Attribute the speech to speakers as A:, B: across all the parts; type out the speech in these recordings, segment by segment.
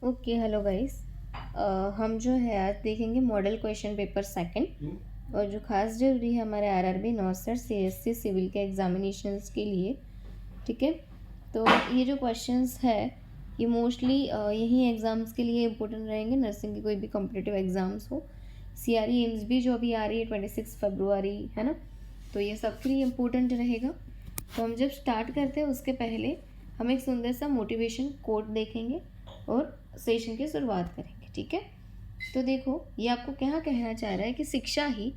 A: Okay, hello guys. हम जो है आज देखेंगे मॉडल क्वेश्चन पेपर सेकंड, और जो खास जरूरी है हमारे आरआरबी नौसर सीएससी सिविल के एग्जामिनेशंस के लिए। ठीक है, तो ये जो क्वेश्चंस है ये मोस्टली यही एग्ज़ाम्स के लिए इम्पोर्टेंट रहेंगे। नर्सिंग के कोई भी कॉम्पिटिटिव एग्ज़ाम्स हो, सीआरई एम्स भी जो अभी आ रही है 26 फरवरी है ना, तो ये सबके लिए इम्पोर्टेंट रहेगा। तो हम जब स्टार्ट करते हैं उसके पहले हम एक सुंदर सा मोटिवेशन कोट देखेंगे और सेशन की शुरुआत करेंगे। ठीक है, तो देखो ये आपको क्या कहना चाह रहा है कि शिक्षा ही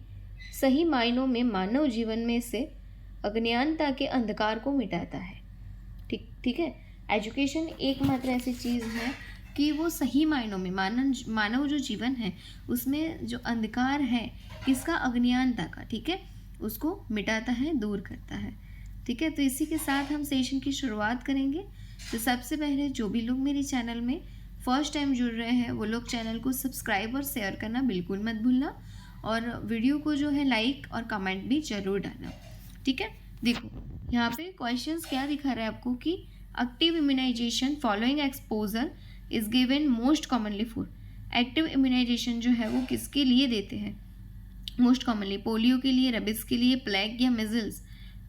A: सही मायनों में मानव जीवन में से अज्ञानता के अंधकार को मिटाता है। ठीक ठीक है, एजुकेशन एकमात्र ऐसी चीज़ है कि वो सही मायनों में मानव जो जीवन है उसमें जो अंधकार है किसका, अज्ञानता का, ठीक है, उसको मिटाता है, दूर करता है। ठीक है, तो इसी के साथ हम सेशन की शुरुआत करेंगे। तो सबसे पहले जो भी लोग मेरे चैनल में फर्स्ट टाइम जुड़ रहे हैं वो लोग चैनल को सब्सक्राइब और शेयर करना बिल्कुल मत भूलना, और वीडियो को जो है लाइक और कमेंट भी जरूर डालना। ठीक है, देखो यहाँ पे क्वेश्चंस क्या दिखा रहा है आपको कि active immunization following exposure is given most commonly for. Active immunization जो है वो किसके लिए देते हैं मोस्ट कॉमनली? पोलियो के लिए, रेबिस के लिए, प्लेग या मिजल्स।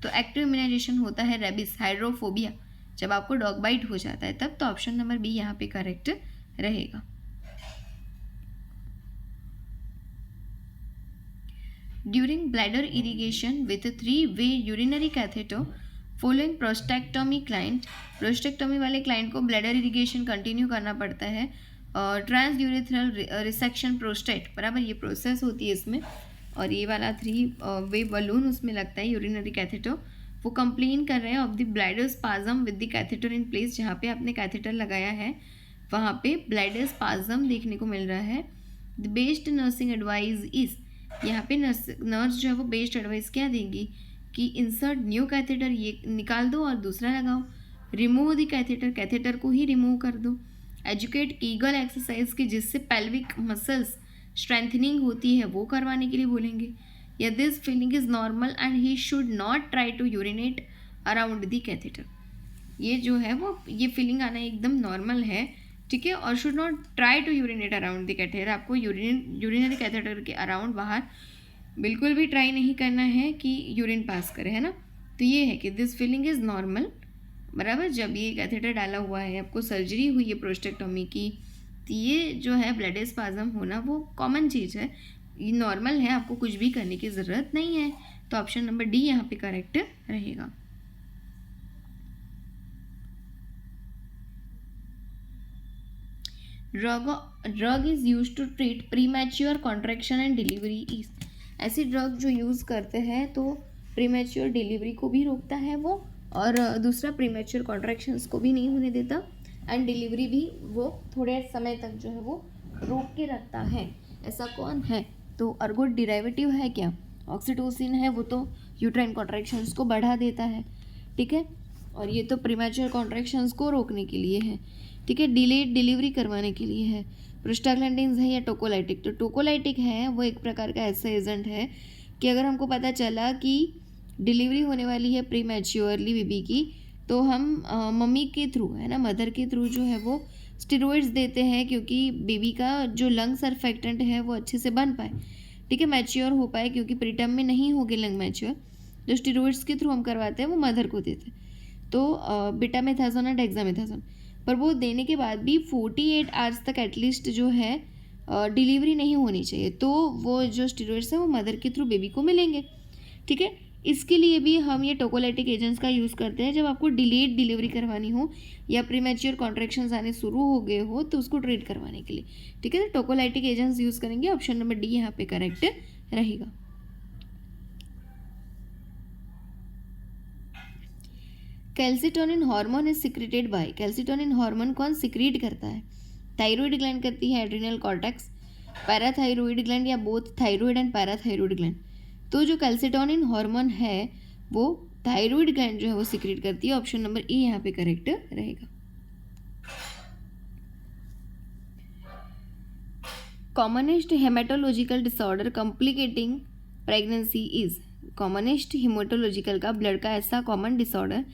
A: तो एक्टिव इम्यूनाइजेशन होता है रेबिस, हाइड्रोफोबिया, जब आपको डॉग बाइट हो जाता है तब। तो ऑप्शन नंबर बी यहाँ पे करेक्ट रहेगा। ड्यूरिंग ब्लैडर इरिगेशन विथ 3-वे urinary catheter following prostatectomy client, prostatectomy वाले क्लाइंट को ब्लैडर इरिगेशन कंटिन्यू करना पड़ता है। ट्रांसड्यूरेथ्रल रिसेक्शन प्रोस्टेट, बराबर, ये प्रोसेस होती है इसमें, और ये वाला 3-वे बलून उसमें लगता है यूरिनरी कैथेटर। वो कंप्लेन कर रहे हैं of the bladder spasm with the catheter in place, जहाँ पे आपने कैथेटर लगाया है वहाँ पे ब्लैडर स्पाज्म देखने को मिल रहा है। The best nursing advice is, यहाँ पे नर्स जो है वो बेस्ट एडवाइस क्या देंगी कि इंसर्ट न्यू कैथेटर, ये निकाल दो और दूसरा लगाओ। रिमूव द कैथेटर, कैथेटर को ही रिमूव कर दो। एजुकेट कीगल एक्सरसाइज की जिससे पेल्विक मसल्स स्ट्रेंथनिंग होती है वो करवाने के लिए बोलेंगे। या this feeling is normal and he should not try to urinate around the catheter, ये जो है वो ये फीलिंग आना एकदम नॉर्मल है। ठीक है, और should not try to urinate around the catheter, आपको यूरिनरी कैथेटर के अराउंड बाहर बिल्कुल भी ट्राई नहीं करना है कि यूरिन पास करे, है ना। तो ये है कि दिस फीलिंग इज़ नॉर्मल, बराबर। जब ये कैथेटर डाला हुआ है, आपको सर्जरी हुई है प्रोस्टेक्टोमी की, तो ये जो है ब्लड स्पाज्म होना वो कॉमन चीज़ है, ये नॉर्मल है, आपको कुछ भी करने की ज़रूरत नहीं है। तो ऑप्शन नंबर डी यहाँ पे करेक्ट रहेगा। Drug is use to treat premature contraction and delivery is, ऐसी ड्रग जो यूज़ करते हैं तो प्रीमैच्योर डिलीवरी को भी रोकता है वो, और दूसरा प्रीमैच्योर कॉन्ट्रैक्शंस को भी नहीं होने देता, एंड डिलीवरी भी वो थोड़े समय तक जो है वो रोक के रखता है। ऐसा कौन है? तो अर्गोट डिराइवेटिव है क्या? ऑक्सीटोसिन है, वो तो यूट्राइन कॉन्ट्रैक्शंस को बढ़ा देता है। ठीक है, और ये तो प्रीमैच्योर कॉन्ट्रैक्शंस को रोकने के लिए है। ठीक है, डिलेड डिलीवरी करवाने के लिए है। प्रोस्टाग्लैंडिन्स है या टोकोलाइटिक? तो टोकोलाइटिक है वो एक प्रकार का ऐसा एजेंट है कि अगर हमको पता चला कि डिलीवरी होने वाली है प्रीमैच्योरली बेबी की, तो हम मम्मी के थ्रू, है ना, मदर के थ्रू जो है वो स्टेरॉइड्स देते हैं, क्योंकि बेबी का जो लंग सर्फेक्टेंट है वो अच्छे से बन पाए, ठीक है, मैच्योर हो पाए, क्योंकि प्रीटर्म में नहीं होगी लंग मैच्योर। जो स्टेरॉइड्स के थ्रू हम करवाते हैं वो मदर को देते हैं, तो बीटामेथासोन और डेक्सामेथासोन, पर वो देने के बाद भी 48 आवर्स तक एटलीस्ट जो है डिलीवरी नहीं होनी चाहिए, तो वो जो स्टेरॉइड्स हैं वो मदर के थ्रू बेबी को मिलेंगे। ठीक है, इसके लिए भी हम ये टोकोलाइटिक एजेंट्स का यूज़ करते हैं जब आपको डिलेड डिलीवरी करवानी हो या प्रीमैच्योर कॉन्ट्रैक्शंस आने शुरू हो गए हो तो उसको ट्रीट करवाने के लिए। ठीक है, तो टोकोलाइटिक एजेंट्स यूज़ करेंगे। ऑप्शन नंबर डी यहाँ पे करेक्ट रहेगा। Calcitonin hormone is secreted by, calcitonin hormone कौन सिक्रीट करता है? थायराइड ग्लैंड करती है, एड्रिनल कॉर्टेक्स, पैराथायरॉइड ग्लैंड, या both thyroid and parathyroid gland? तो जो कैल्सिटोनिन हार्मोन है वो थायराइड ग्लैंड जो है वो सिक्रेट करती है। ऑप्शन नंबर ए यहाँ पे करेक्ट रहेगा। Commonest haematological disorder complicating pregnancy is, commonest haematological का ब्लड का ऐसा कॉमन डिसऑर्डर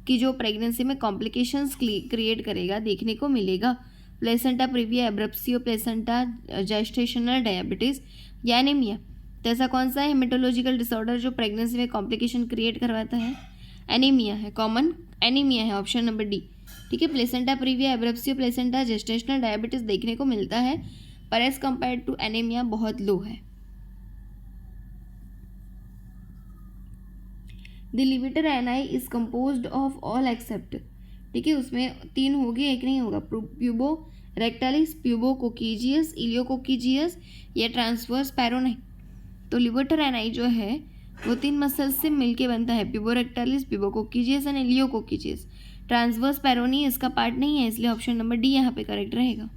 A: कि जो प्रेगनेंसी में कॉम्प्लिकेशंस क्रिएट करेगा, देखने को मिलेगा, placenta praevia, abruptio placenta, gestational diabetes या एनीमिया। तो ऐसा कौन सा है हेमेटोलॉजिकल डिसऑर्डर जो प्रेगनेंसी में कॉम्प्लिकेशन क्रिएट करवाता है? एनीमिया है, कॉमन एनीमिया है, ऑप्शन नंबर डी। ठीक है, placenta praevia, abruptio placenta, gestational diabetes देखने को मिलता है, पर एज कंपेयर टू एनीमिया बहुत लो है। The levator ani is composed of all except, ठीक है, उसमें 3 होंगे, एक नहीं होगा, प्यूबो रेक्टालिस, प्यूबो कोकिजियस, इलियोकोकिजियस या ट्रांसवर्स पैरोनाई। तो लिविटर एनाई जो है वो 3 मसल्स से मिलके बनता है, प्यूबो रेक्टालिस, प्यूबो कोकिजियस एंड इलियोकोकिजियस। ट्रांसवर्स पैरोनी इसका पार्ट नहीं है, इसलिए ऑप्शन नंबर डी यहाँ पे करेक्ट रहेगा।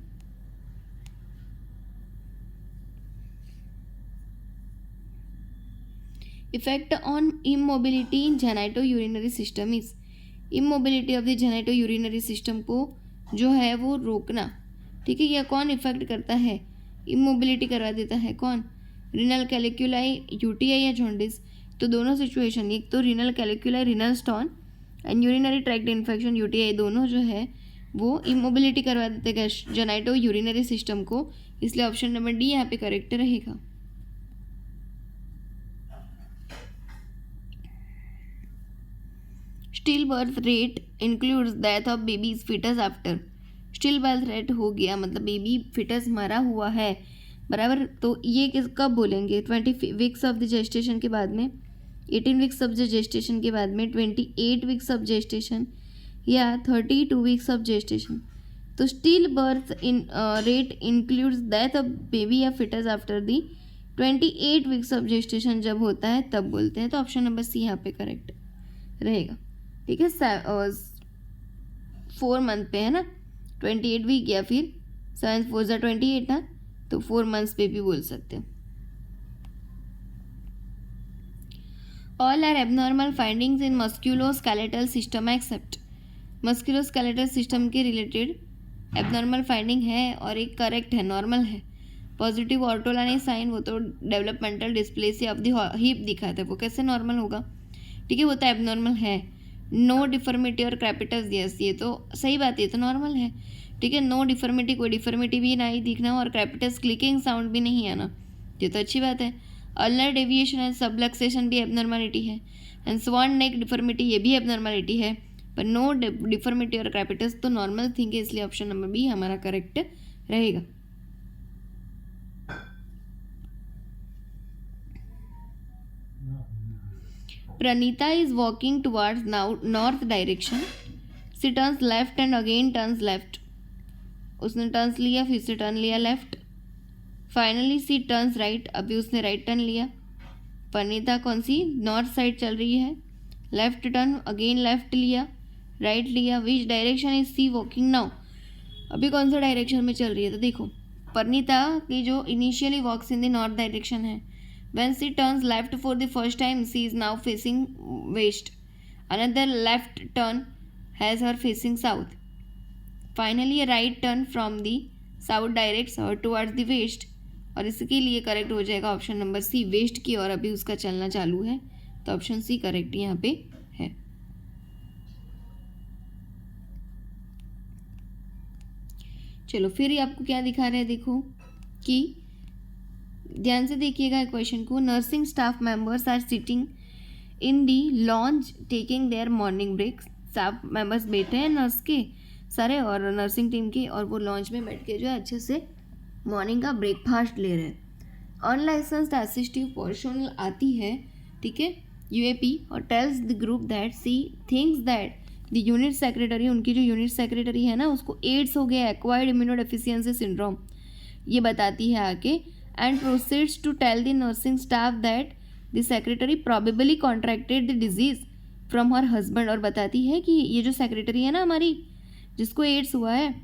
A: Effect on immobility in genito urinary system is, immobility of the genito urinary system को जो है वो रोकना। ठीक है, यह कौन इफेक्ट करता है? इमोबिलिटी करवा देता है कौन? रीनल कैलिक्यूलाई, यूटीआई या जॉन्डिस। तो दोनों सिचुएशन, एक तो renal calculi, renal stone and urinary tract infection, UTI, दोनों जो है वो इमोबिलिटी करवा देते हैं जेनाइटो यूरिनरी सिस्टम को, इसलिए ऑप्शन नंबर डी यहाँ पे करेक्ट रहेगा। Still birth rate includes death of babies foetus after. Still birth rate हो गया मतलब बेबी फिटस मरा हुआ है, बराबर। तो ये कब बोलेंगे? 20 वीक्स ऑफ द जेस्टेशन के बाद में, 18 वीक्स ऑफ द जेस्टेशन के बाद में, 28 वीक्स ऑफ जेस्टेशन या 32 वीक्स ऑफ जेस्टेशन। तो still birth in rate includes death of baby या fetus after the 28 weeks of gestation जब होता है तब बोलते हैं। तो ऑप्शन नंबर सी यहाँ पे करेक्ट रहेगा। ठीक है, 4 मंथ पे है ना, 28 वीक या फिर 7 4 28 ना, तो 4 मंथ्स पे भी बोल सकते हो। All are abnormal findings in musculoskeletal system except. Musculoskeletal system के रिलेटेड एबनॉर्मल फाइंडिंग है और एक करेक्ट है, नॉर्मल है। पॉजिटिव ऑर्टोलानी साइन, वो तो developmental dysplasia of the hip दिखाता है, वो कैसे नॉर्मल होगा? ठीक है, वो तो एबनॉर्मल है। नो डिफॉर्मिटी और क्रैपिटस, यस ये तो सही बात है, ये तो नॉर्मल है। ठीक है, नो डिफॉर्मिटी, कोई डिफॉर्मिटी भी नहीं दिखना और क्रैपिटस क्लिकिंग साउंड भी नहीं आना, ये तो अच्छी बात है। अल्नर डेविएशन एंड सबलक्सेशन भी एबनॉर्मलिटी है, एंड स्वान नेक डिफॉर्मिटी ये भी एबनॉर्मलिटी है, पर नो डिफॉर्मिटी और क्रैपिटस तो नॉर्मल थिंग है, इसलिए ऑप्शन नंबर बी हमारा करेक्ट रहेगा। Pranita is walking towards north direction. She turns left and again turns left. उसने टर्न्स लिया, फिर से टर्न लिया लेफ्ट, फाइनली सी टर्न्स राइट, अभी उसने राइट टर्न लिया। प्रणीता कौन सी? नॉर्थ साइड चल रही है, लेफ्ट टर्न, अगेन लेफ्ट लिया, राइट लिया। Which direction is sea walking now? अभी कौन सा डायरेक्शन में चल रही है? तो देखो प्रणीता की जो initially walks in the north direction है। When she turns left for the first time, she is now facing west. Another left turn has her facing south. Finally, a right turn from the south directs her towards the west. और इसके लिए correct हो जाएगा option number सी, waste की ओर अभी उसका चलना चालू है, तो ऑप्शन सी करेक्ट यहाँ पे है। चलो फिर आपको क्या दिखा रहे हैं, देखो कि ध्यान से देखिएगा क्वेश्चन को। Nursing staff members are sitting in the lounge taking their morning break. Staff members बैठे हैं नर्स के सारे और नर्सिंग टीम के, और वो लॉन्च में बैठ के जो है अच्छे से मॉर्निंग का ब्रेकफास्ट ले रहे हैं। अनलाइसेंस्ड असिस्टिव पर्सनल आती है, ठीक है, यूएपी, और tells the group that she thinks that the unit secretary, उनकी जो यूनिट सेक्रेटरी है ना उसको एड्स हो गया, एक्वायर्ड इम्यूनोडेफिशिएंसी सिंड्रोम, ये बताती है आके। And proceeds to tell the nursing staff that the secretary probably contracted the disease from her husband, और बताती है कि ये जो सेक्रेटरी है ना हमारी जिसको एड्स हुआ है,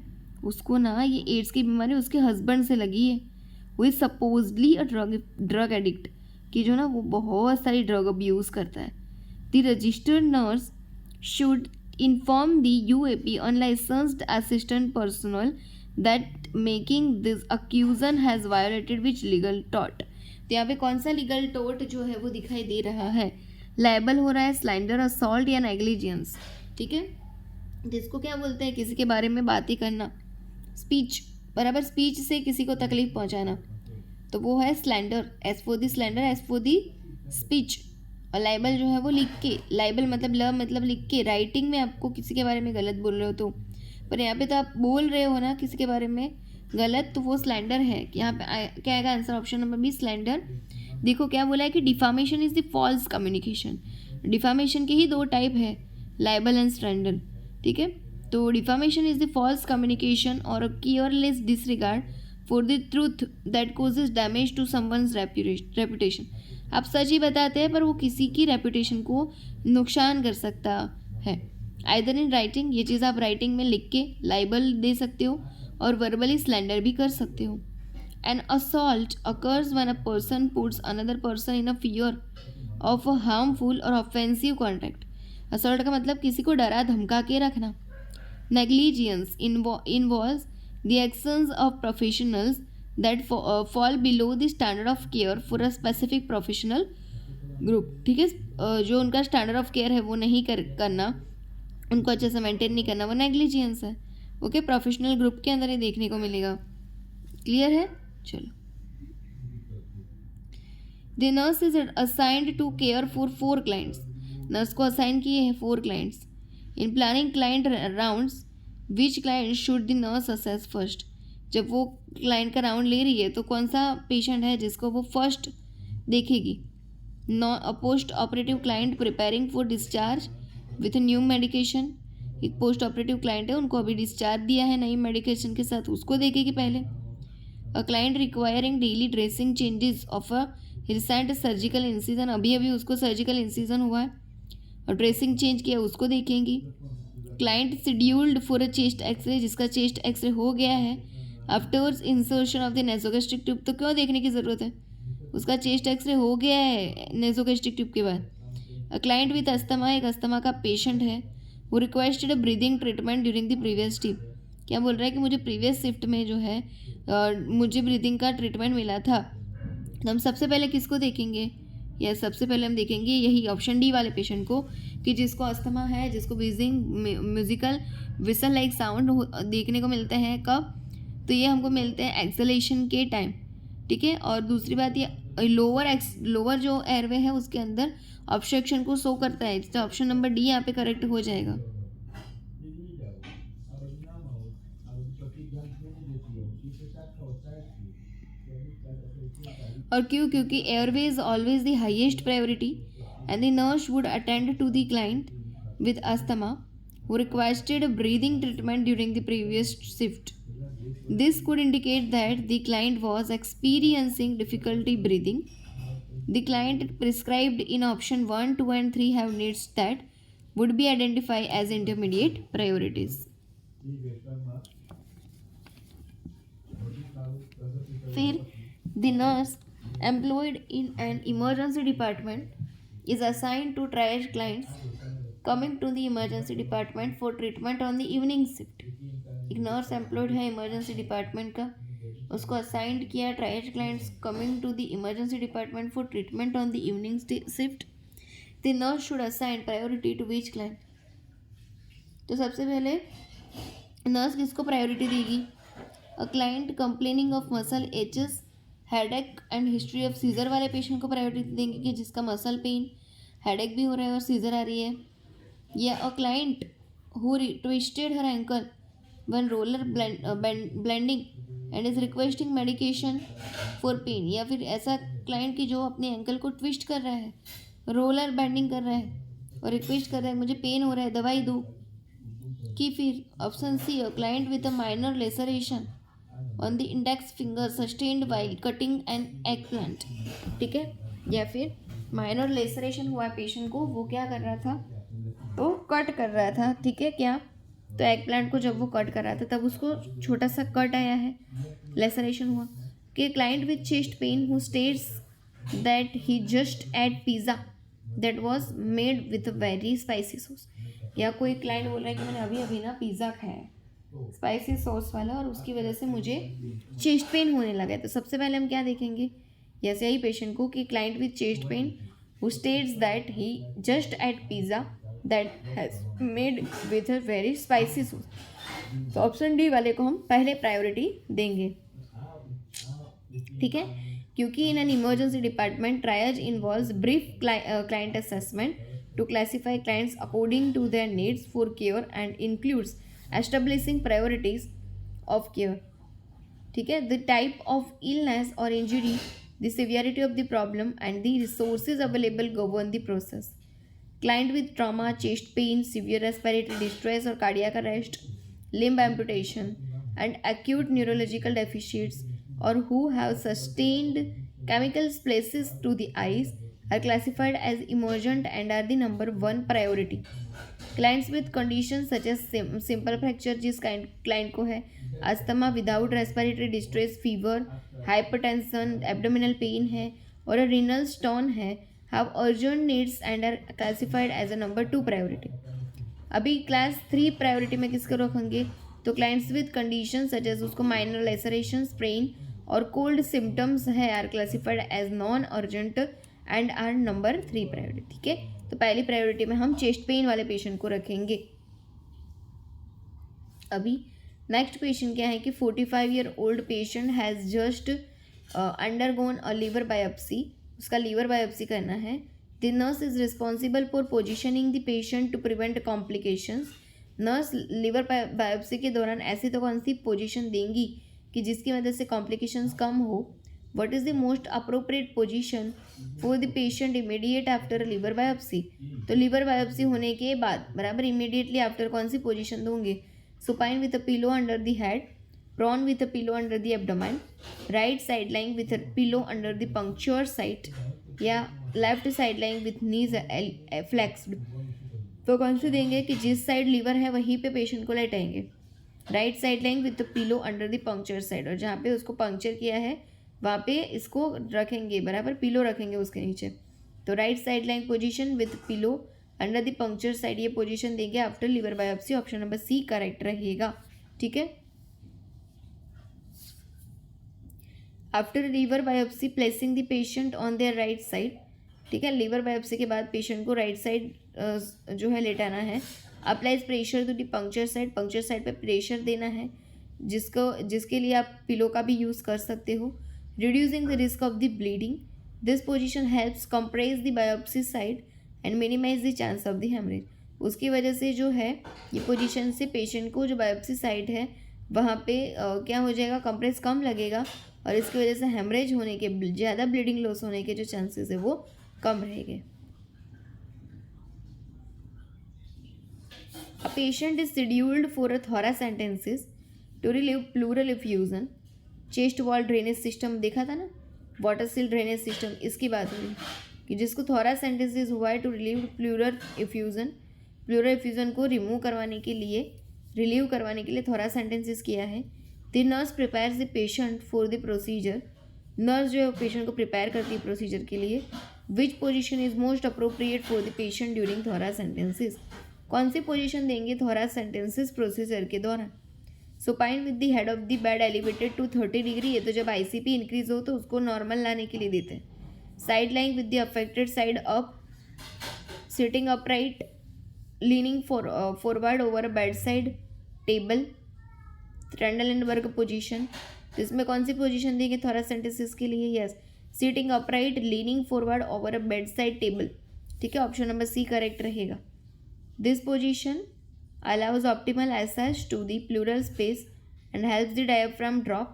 A: उसको ना ये एड्स की बीमारी उसके हस्बैंड से लगी है। वो is supposedly a drug addict, कि जो ना वो बहुत सारी ड्रग अब्यूज़ करता है। The registered nurse should inform the UAP unlicensed assistant personal that making this accusation has violated which legal tort। तो यहाँ पे कौन सा लीगल टोट जो है वो दिखाई दे रहा है? लाइबल हो रहा है, स्लैंडर, असॉल्ट या नेग्लिजेंस। ठीक है, जिसको क्या बोलते हैं? किसी के बारे में बात ही करना, स्पीच, बराबर, स्पीच से किसी को तकलीफ पहुंचाना, तो वो है slander, as for the slander, as for the speech. और लाइबल जो है वो लिख के, लाइबल मतलब ल मतलब लिख के, राइटिंग में आपको किसी के बारे में गलत बोल रहे हो तो, पर यहाँ पे तो आप बोल रहे हो ना किसी के बारे में गलत, तो वो स्लैंडर है। यहाँ पे क्या आएगा answer, option number B slander. देखो क्या बोला है कि defamation is the false communication. Defamation के ही दो टाइप है, लाइबल एंड स्लैंडर, ठीक है। तो defamation is the false communication और careless disregard for the truth that causes damage to someone's reputation. आप सच ही बताते हैं पर वो किसी की रेपुटेशन को नुकसान कर सकता है। आइदर इन राइटिंग, ये चीज़ आप राइटिंग में लिख के लाइबल दे सकते हो, और वर्बली स्लैंडर भी कर सकते हो। An assault occurs when a person puts another person in a fear of a harmful or offensive contact. Assault का मतलब किसी को डरा धमका के रखना। Negligence involves the actions of professionals that fall below the standard of care for a specific professional group, ठीक है। जो उनका स्टैंडर्ड ऑफ केयर है वो नहीं करना, उनको अच्छे से मेंटेन नहीं करना, वो नेग्लिजियंस है। ओके, प्रोफेशनल ग्रुप के अंदर ये देखने को मिलेगा। क्लियर है, चलो। The nurse is assigned to care for 4 clients. Nurse को असाइन किए हैं 4 clients. In planning client rounds which client should the nurse assess first. जब वो क्लाइंट का राउंड ले रही है तो कौन सा पेशेंट है जिसको वो फर्स्ट देखेगी। Post operative client preparing for discharge with new medication. एक पोस्ट ऑपरेटिव क्लाइंट है, उनको अभी डिस्चार्ज दिया है नई मेडिकेशन के साथ, उसको देखेगी पहले। A client requiring daily dressing changes of a recent surgical incision, अभी अभी उसको सर्जिकल इंसिजन हुआ है और ड्रेसिंग चेंज किया, उसको देखेंगी। Client scheduled for a chest X-ray, जिसका चेस्ट एक्सरे हो गया है afters insertion of the nasogastric tube, तो क्यों देखने की ज़रूरत है, उसका चेस्ट एक्सरे हो गया है नेसोगैस्ट्रिक ट्यूब के बाद। अ क्लाइंट विथ अस्थमा, एक अस्थमा का पेशेंट है, वो requested a breathing treatment during the previous shift. क्या बोल रहा है कि मुझे प्रीवियस शिफ्ट में जो है मुझे ब्रीदिंग का ट्रीटमेंट मिला था। तो हम सबसे पहले किसको देखेंगे, या सबसे पहले हम देखेंगे यही ऑप्शन डी वाले पेशेंट को, कि जिसको अस्थमा है, जिसको bridging musical whistle like sound देखने को मिलते हैं। कब, तो ये हमको मिलते हैं एक्सलेशन के टाइम, ठीक है। और दूसरी बात, ये लोअर जो एयरवे है उसके अंदर ऑब्स्ट्रक्शन को शो करता है, तो ऑप्शन नंबर डी यहाँ पे करेक्ट हो जाएगा। और क्यों, क्योंकि airway is always the highest priority and the nurse would attend to the client with asthma who requested breathing treatment during the previous shift. This could indicate that the client was experiencing difficulty breathing. The client prescribed in option 1, 2 and 3 have needs that would be identified as intermediate priorities. फिर the nurse employed in an emergency department is assigned to triage clients coming to the emergency department for treatment on the evening shift. एक nurse employed है emergency department का, उसको assigned किया triage clients coming to the emergency department for treatment on the evening shift. The nurse should assign priority to which client. तो सबसे पहले nurse किसको priority देगी, a client complaining of muscle aches, headache and history of seizure वाले patient को priority देंगे कि जिसका मसल पेन, हेडेक भी हो रहा है और सीजर आ रही है। या a client who twisted her ankle when rollerblading and is requesting medication for pain, या फिर ऐसा क्लाइंट की जो अपने एंकल को ट्विस्ट कर रहा है, रोलर बैंडिंग कर रहा है और रिक्वेस्ट कर रहा है मुझे पेन हो रहा है दवाई दो। कि फिर option C, a client with a minor laceration on the index finger sustained while cutting an eggplant, ठीक है। या फिर माइनर लेसरेशन हुआ पेशेंट को, वो क्या कर रहा था, तो कट कर रहा था, ठीक है। क्या, तो एग प्लांट को जब वो कट कर रहा था तब उसको छोटा सा कट आया है, लेसरेशन हुआ। कि client with chest pain who states that he just ate pizza that was made with very spicy sauce. या कोई क्लाइंट बोल रहा है कि मैंने अभी अभी ना पिज़्ज़ा खाया है स्पाइसी सॉस वाला और उसकी वजह से मुझे चेस्ट पेन होने लगा है। तो सबसे पहले हम क्या देखेंगे, ऐसे ही पेशेंट को, कि client with chest pain who states that he just ate pizza that has made with a very spicy sauce. तो ऑप्शन डी वाले को हम पहले प्रायोरिटी देंगे, ठीक है, क्योंकि in an emergency department triage involves brief client assessment to classify clients according to their needs for care and includes establishing priorities of care, ठीक है, द टाइप ऑफ इलनेस और injury, the severity of the problem and the resources available govern the process. Client with trauma, chest pain, severe respiratory distress or cardiac arrest, limb amputation and acute neurological deficits or who have sustained chemical splashes to the eyes are classified as emergent and are the number 1 priority. Clients with conditions such as simple fracture जिस client को है, asthma without respiratory distress, fever, hypertension, abdominal pain है और renal stone है, have urgent needs and are classified as a number 2 priority. अभी class 3 priority में किसको रखेंगे, तो clients with condition such as उसको माइनर लेसरेशन, स्प्रेन और कोल्ड सिम्टम्स है are classified as non urgent and are number 3 priority, ठीक है. तो पहली प्रायोरिटी में हम चेस्ट पेन वाले पेशेंट को रखेंगे. अभी नेक्स्ट क्वेश्चन क्या है कि 45 year old patient has just undergone a liver biopsy, उसका लीवर बायोप्सी करना है. The nurse is responsible for positioning the patient to prevent complications. Nurse liver biopsy के दौरान ऐसी तो कौन सी पोजीशन देंगी कि जिसकी वजह से कॉम्प्लिकेशंस कम हो. What is the most appropriate position for the patient immediate after liver biopsy? तो लीवर बायोप्सी होने के बाद बराबर इमीडिएटली आफ्टर कौन सी पोजीशन दूंगे. Supine with a pillow under the head, prone with a pillow under the abdomen, right side lying with a pillow under the puncture site, या left side lying with knees flexed. तो कौन सी देंगे कि जिस side liver है वहीं पे patient को लेटाएंगे. Right side lying with pillow under the puncture side, और जहाँ पे उसको पंक्चर किया है वहाँ पे इसको रखेंगे बराबर, पिलो रखेंगे उसके नीचे. तो right side lying position with pillow under the puncture side, ये पोजीशन देंगे after liver biopsy. Option number C correct रहेगा, ठीक है. After liver biopsy placing the patient on their right side, ठीक है. लीवर बायोप्सी के बाद पेशेंट को राइट साइड जो है लेटाना है. Applies pressure to the puncture side, puncture side पे प्रेशर देना है, जिसके लिए आप पिलो का भी यूज़ कर सकते हो. Reducing the risk of the bleeding, this position helps compress the biopsy side and minimise the chance of the haemorrhage. उसकी वजह से जो है ये पोजीशन से पेशेंट को जो बायोप्सी साइड है वहाँ पे क्या हो जाएगा, कंप्रेस कम लगेगा और इसकी वजह से हेमरेज होने के, ज़्यादा ब्लीडिंग लॉस होने के जो चांसेस है वो कम रहेंगे. A patient is scheduled for a thoracentesis to relieve pleural effusion. Chest wall drainage system देखा था ना, वाटर सील ड्रेनेज सिस्टम, इसकी बात हुई कि जिसको थोरासेंटेसिस हुआ है to relieve pleural effusion, pleural effusion को रिलीव करवाने के लिए थोरासेंटेसिस किया है. The nurse prepares the patient for the procedure, nurse जो है पेशेंट को प्रिपेयर करती है प्रोसीजर के लिए. Which position is most appropriate for the patient during thoracentesis, कौन सी पोजीशन देंगे थोरासेंटेसिस प्रोसीजर के दौरान. Supine with the head of the bed elevated to 30 degree, ये तो जब आईसीपी इंक्रीज हो तो उसको नॉर्मल लाने के लिए देते हैं. Side lying with the affected side up, sitting upright, leaning forward over a bed side table, Trendelenburg position. तो इसमें कौन सी पोजीशन देंगे थोरासेंटेसिस के लिए, yes, sitting upright, leaning forward over a bed side table, ठीक है. ऑप्शन नंबर सी करेक्ट रहेगा. This position allows optimal access to the pleural space and helps the diaphragm drop,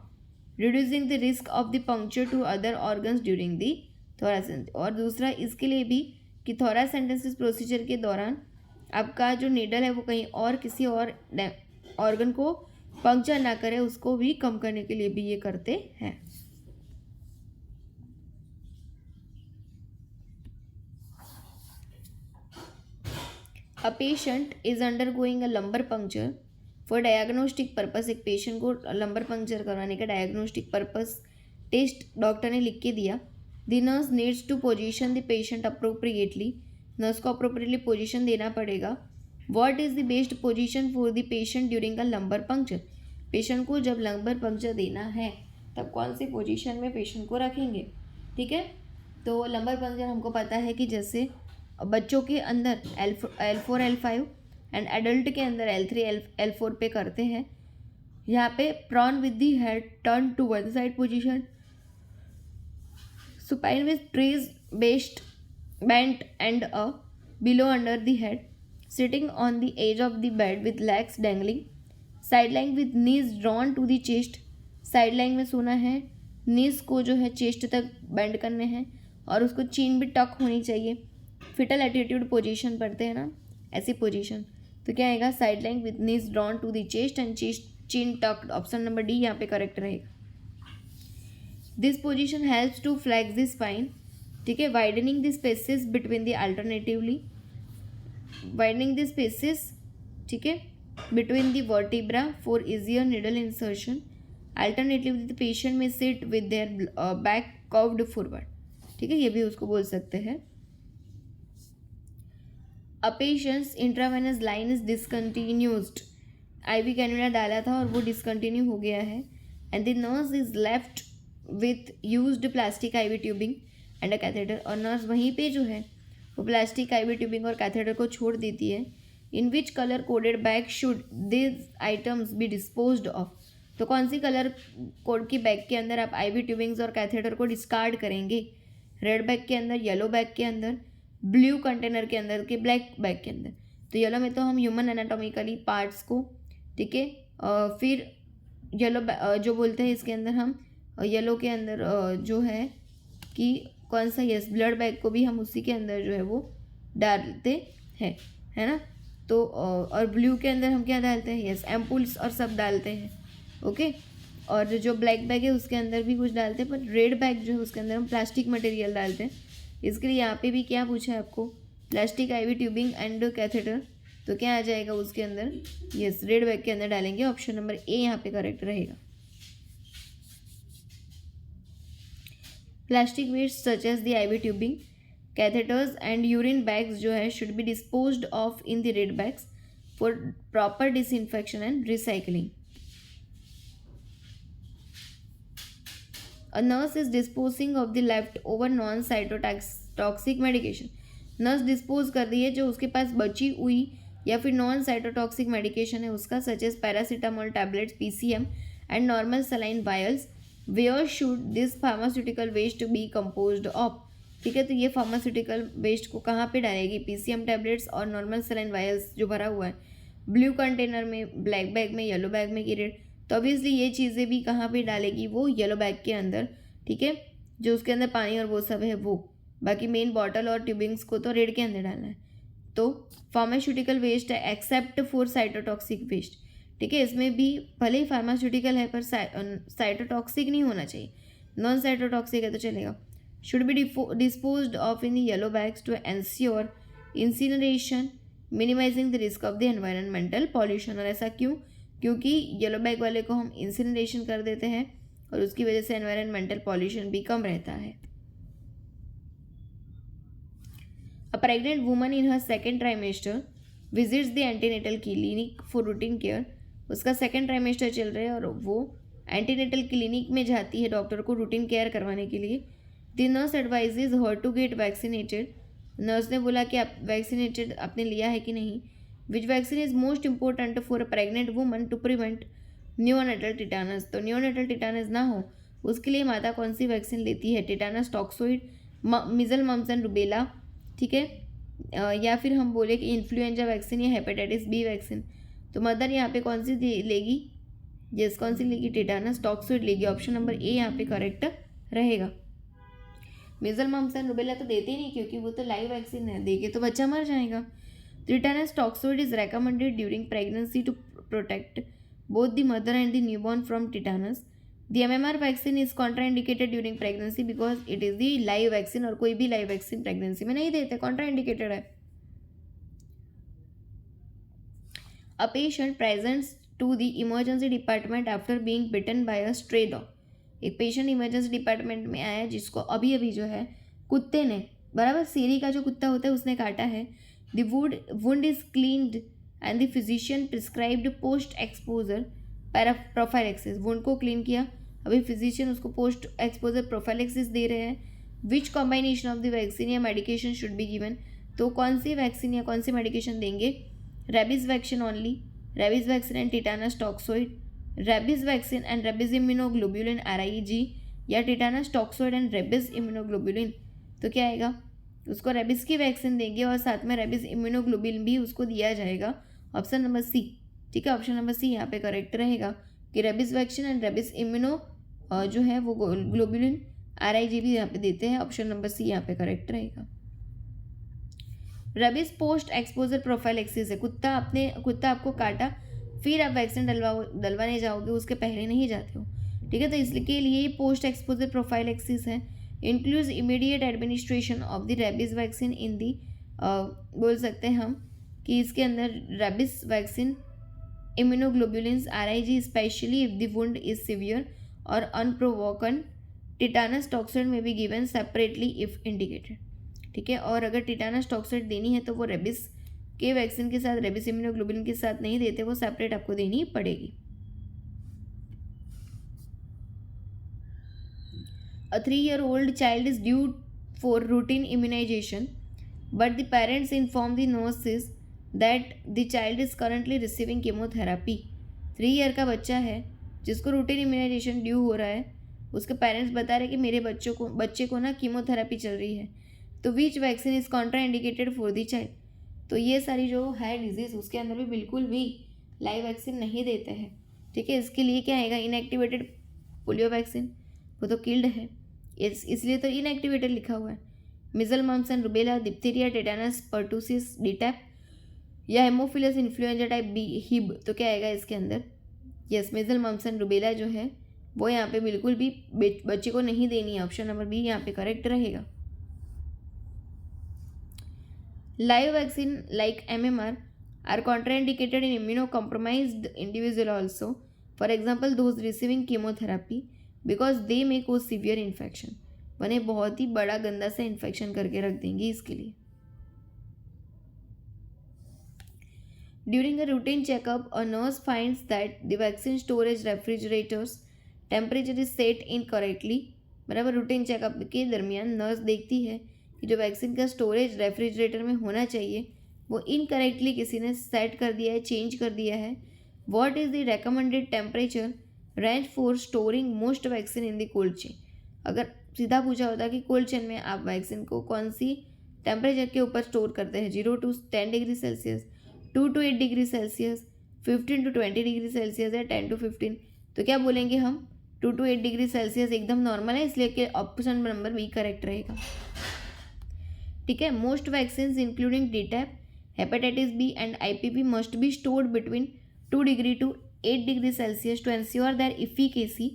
A: reducing the risk of the puncture to other organs during the thoracentesis. और दूसरा इसके लिए भी कि thoracentesis procedure के दौरान आपका जो नीडल है वो कहीं और किसी और ऑर्गन को पंक्चर ना करे, उसको भी कम करने के लिए भी ये करते हैं. A patient is undergoing a lumbar puncture for diagnostic purpose. एक पेशेंट को लंबर पंक्चर करवाने का डायग्नोस्टिक पर्पस टेस्ट डॉक्टर ने लिख के दिया. The nurse needs to position the patient appropriately. Nurse को अप्रोप्रिएटली पोजीशन देना पड़ेगा. What is the best position for the patient during a lumbar puncture? Patient को जब लंबर पंक्चर देना है तब कौन सी पोजीशन में पेशेंट को रखेंगे, ठीक है. तो लंबर पंक्चर हमको पता है कि जैसे बच्चों के अंदर L4 L5 एंड एडल्ट के अंदर L3 L4 पे करते हैं। यहाँ पे prone with the head turn to one side position, supine with trees based bent and a below under the head, sitting on the edge of the bed with legs dangling, side lying with knees drawn to the chest। Side line में सोना है, नीज को जो है chest तक bend करने हैं और उसको चीन भी टक होनी चाहिए। फिटल एटीट्यूड पोजीशन पढ़ते हैं ना, ऐसी पोजीशन। तो क्या आएगा, side line with knees drawn to the chest and chin tucked. Option number D यहाँ पे करेक्ट रहेगा। This position helps to flex the spine, ठीक है, widening the spaces between the alternatively widening the spaces, ठीक है, between the vertebra for easier needle insertion. Alternatively the patient may sit with their back curved forward, ठीक है, ये भी उसको बोल सकते हैं। A patient's intravenous line is discontinued, IV cannula डाला था और वो डिसकंटिन्यू हो गया है। And the nurse is left with used plastic IV tubing and a catheter, और नर्स वहीं पे जो है वो प्लास्टिक IV ट्यूबिंग और कैथेटर को छोड़ देती है। In which colour coded bag should this items be disposed of, तो कौन सी कलर कोड की बैग के अंदर आप IV ट्यूबिंग्स और कैथेटर को डिस्कार्ड करेंगे? रेड बैग के अंदर, येलो बैग के अंदर, ब्लू कंटेनर के अंदर के ब्लैक बैग के अंदर। तो येलो में तो हम ह्यूमन एनाटॉमिकली पार्ट्स को, ठीक है, फिर येलो जो बोलते हैं इसके अंदर हम येलो के अंदर जो है कि कौन सा, यस, ब्लड बैग को भी हम उसी के अंदर जो है वो डालते हैं, है ना। तो और ब्लू के अंदर हम क्या डालते हैं, यस, एम्पुल्स और सब डालते हैं, ओके। और जो ब्लैक बैग है उसके अंदर भी कुछ डालते हैं, पर रेड बैग जो है उसके अंदर हम प्लास्टिक मटेरियल डालते हैं। इसके लिए यहाँ पे भी क्या पूछा है आपको, plastic IV tubing and catheter, तो क्या आ जाएगा उसके अंदर, यस, रेड बैग के अंदर डालेंगे। ऑप्शन नंबर ए यहाँ पे करेक्ट रहेगा। Plastic waste such as the IV tubing, catheters and urine bags जो है should be disposed of in the red bags for proper disinfection and recycling. A nurse is disposing of the leftover non-cytotoxic medication। Nurse dispose कर रही है जो उसके पास बची हुई या फिर नॉन साइटोटॉक्सिक मेडिकेशन है उसका, such as paracetamol tablets, PCM and normal saline vials. Where should this pharmaceutical waste be composed of, ठीक है, तो ये फार्मास्यूटिकल वेस्ट को कहाँ पे डालेगी, PCM टैबलेट्स और नॉर्मल सलाइन वायल्स जो भरा हुआ है, ब्लू कंटेनर में, ब्लैक बैग में, येलो बैग में, की रेड। तो ऑब्वियसली ये चीज़ें भी कहाँ पे डालेगी, वो येलो बैग के अंदर, ठीक है, जो उसके अंदर पानी और वो सब है वो। बाकी मेन बॉटल और ट्यूबिंग्स को तो रेड के अंदर डालना है। तो फार्मास्यूटिकल वेस्ट है एक्सेप्ट फॉर साइटोटॉक्सिक वेस्ट, ठीक है, इसमें भी भले ही फार्मास्यूटिकल है पर साइटोटॉक्सिक नहीं होना चाहिए, नॉन साइटोटॉक्सिक है तो चलेगा। Should be disposed of in the yellow bags to ensure incineration minimising the risk of the environmental pollution. और ऐसा क्यों, क्योंकि येलो बैग वाले को हम इंसिनरेशन कर देते हैं और उसकी वजह से एनवायरमेंटल पॉल्यूशन भी कम रहता है। अ pregnant woman in her second trimester visits the antenatal clinic for routine care. उसका सेकेंड ट्राइमेस्टर चल रहा है और वो एंटीनेटल क्लिनिक में जाती है डॉक्टर को रूटीन केयर करवाने के लिए। The nurse advises her to get vaccinated. Nurse ने बोला कि आप वैक्सीनेटेड आपने लिया है कि नहीं। Which vaccine is most important for a pregnant woman to prevent neonatal tetanus. तो न्यूनेटल टिटानस ना हो उसके लिए माता कौन सी वैक्सीन लेती है, tetanus toxoid, measles mumps and rubella, ठीक है, या फिर हम बोले कि इन्फ्लुएंजा वैक्सीन या हेपेटाइटिस बी वैक्सीन। तो मदर यहाँ पे कौन सी लेगी, यस, कौन सी लेगी, टिटानस टॉक्सोइड लेगी। ऑप्शन नंबर ए यहाँ पे करेक्ट रहेगा। मिजल मम्स एंड रुबेला तो देते ही नहीं क्योंकि वो तो लाइव वैक्सीन है, देके तो बच्चा मर जाएगा। Tetanus toxoid is recommended during pregnancy to protect both the mother and the newborn from tetanus. The MMR vaccine is contraindicated during pregnancy because it is the live vaccine और कोई भी live vaccine pregnancy में नहीं देते, contraindicated है। A patient presents to the emergency department after being bitten by a stray dog। एक patient emergency department में आया जिसको अभी अभी जो है कुत्ते ने, बराबर सीरी का जो कुत्ता होता है उसने काटा है। The wound is cleaned and the physician prescribed post exposure prophylaxis। Wound को क्लीन किया, अभी फिजिशियन उसको पोस्ट एक्सपोजर प्रोफाइलेक्सिस दे रहे हैं। Which combination of the vaccine या मेडिकेशन शुड बी गिवन। तो कौन सी वैक्सीन या कौन सी मेडिकेशन देंगे, rabies vaccine only, rabies vaccine and tetanus toxoid, rabies vaccine and rabies immunoglobulin RIG, या टीटानस टॉक्सोइड एंड रेबिस इम्यूनोग्लोबुलिन। तो क्या आएगा, उसको रेबिस की वैक्सीन देंगे और साथ में रेबिस इम्यूनोग्लोबुलिन भी उसको दिया जाएगा। ऑप्शन नंबर सी, ठीक है, ऑप्शन नंबर सी यहाँ पे करेक्ट रहेगा कि rabies vaccine and rabies immuno जो है वो ग्लोबुलिन RIG भी यहाँ पे देते हैं। ऑप्शन नंबर सी यहाँ पे करेक्ट रहेगा। रेबिस पोस्ट एक्सपोजर प्रोफाइलेक्सिस है, कुत्ता आपको काटा फिर आप वैक्सीन डलवाने जाओगे, उसके पहले नहीं जाते हो, ठीक है। तो इसके लिए पोस्ट एक्सपोजर प्रोफाइलेक्सिस है। Includes immediate administration of the rabies vaccine in the, बोल सकते हैं हम कि इसके अंदर rabies vaccine immunoglobulins RIG specially if the wound is severe और unprovoked. Tetanus toxoid may be given separately if indicated, ठीक है। और अगर टिटानस टॉक्साइड देनी है तो वो रेबिस के वैक्सीन के साथ, रेबिस इम्यूनोग्लोबुलिन के साथ नहीं देते, वो सेपरेट आपको देनी पड़ेगी। A 3-year-old child is due for routine immunization, but the parents inform the nurses that the child is currently receiving chemotherapy. 3 year का बच्चा है जिसको रूटीन इम्यूनाइजेशन ड्यू हो रहा है, उसके पेरेंट्स बता रहे कि मेरे बच्चे को ना कीमोथेरेपी चल रही है, तो विच vaccine is Contra indicated for the child. तो ये सारी जो है डिजीज़ उसके अंदर भी बिल्कुल भी लाइव वैक्सीन नहीं देते हैं, ठीक है। इसके लिए क्या आएगा, इनएक्टिवेटेड पोलियो वैक्सीन, वो तो किल्ड है, इसलिए तो इनएक्टिवेटेड लिखा हुआ है। Measles, mumps and rubella, diphtheria, tetanus, pertussis, DTaP या haemophilus influenza type B Hib, तो क्या आएगा इसके अंदर, yes, measles, mumps and rubella जो है वो यहाँ पे बिल्कुल भी बच्चे को नहीं देनी है। ऑप्शन नंबर बी यहाँ पे करेक्ट रहेगा। Live vaccine like MMR are contraindicated in immuno compromised individual also, for example those receiving chemotherapy, because they may cause severe infection. मैंने बहुत ही बड़ा गंदा सा इन्फेक्शन करके रख देंगी इसके लिए। During a routine checkup a nurse finds that the vaccine storage refrigerators temperature is set incorrectly. बराबर, रूटीन चेकअप के दरमियान नर्स देखती है कि जो वैक्सीन का स्टोरेज रेफ्रिजरेटर में होना चाहिए वो इनकरेक्टली किसी ने सेट कर दिया है, चेंज कर दिया है। What is the recommended temperature range for storing most vaccine in the cold chain. अगर सीधा पूछा होता कि कोल्ड चेन में आप वैक्सीन को कौन सी टेम्परेचर के ऊपर स्टोर करते हैं, 0 to 10 degree Celsius, 2 to 8 degree Celsius, 15 to 20 degree Celsius या 10 to 15, तो क्या बोलेंगे हम, 2 to 8 डिग्री सेल्सियस एकदम नॉर्मल है, इसलिए कि ऑप्शन नंबर बी करेक्ट रहेगा, ठीक है। Most vaccine including DTaP, hepatitis B and IPV must be stored between 2 degree to 8 degree Celsius to ensure their efficacy.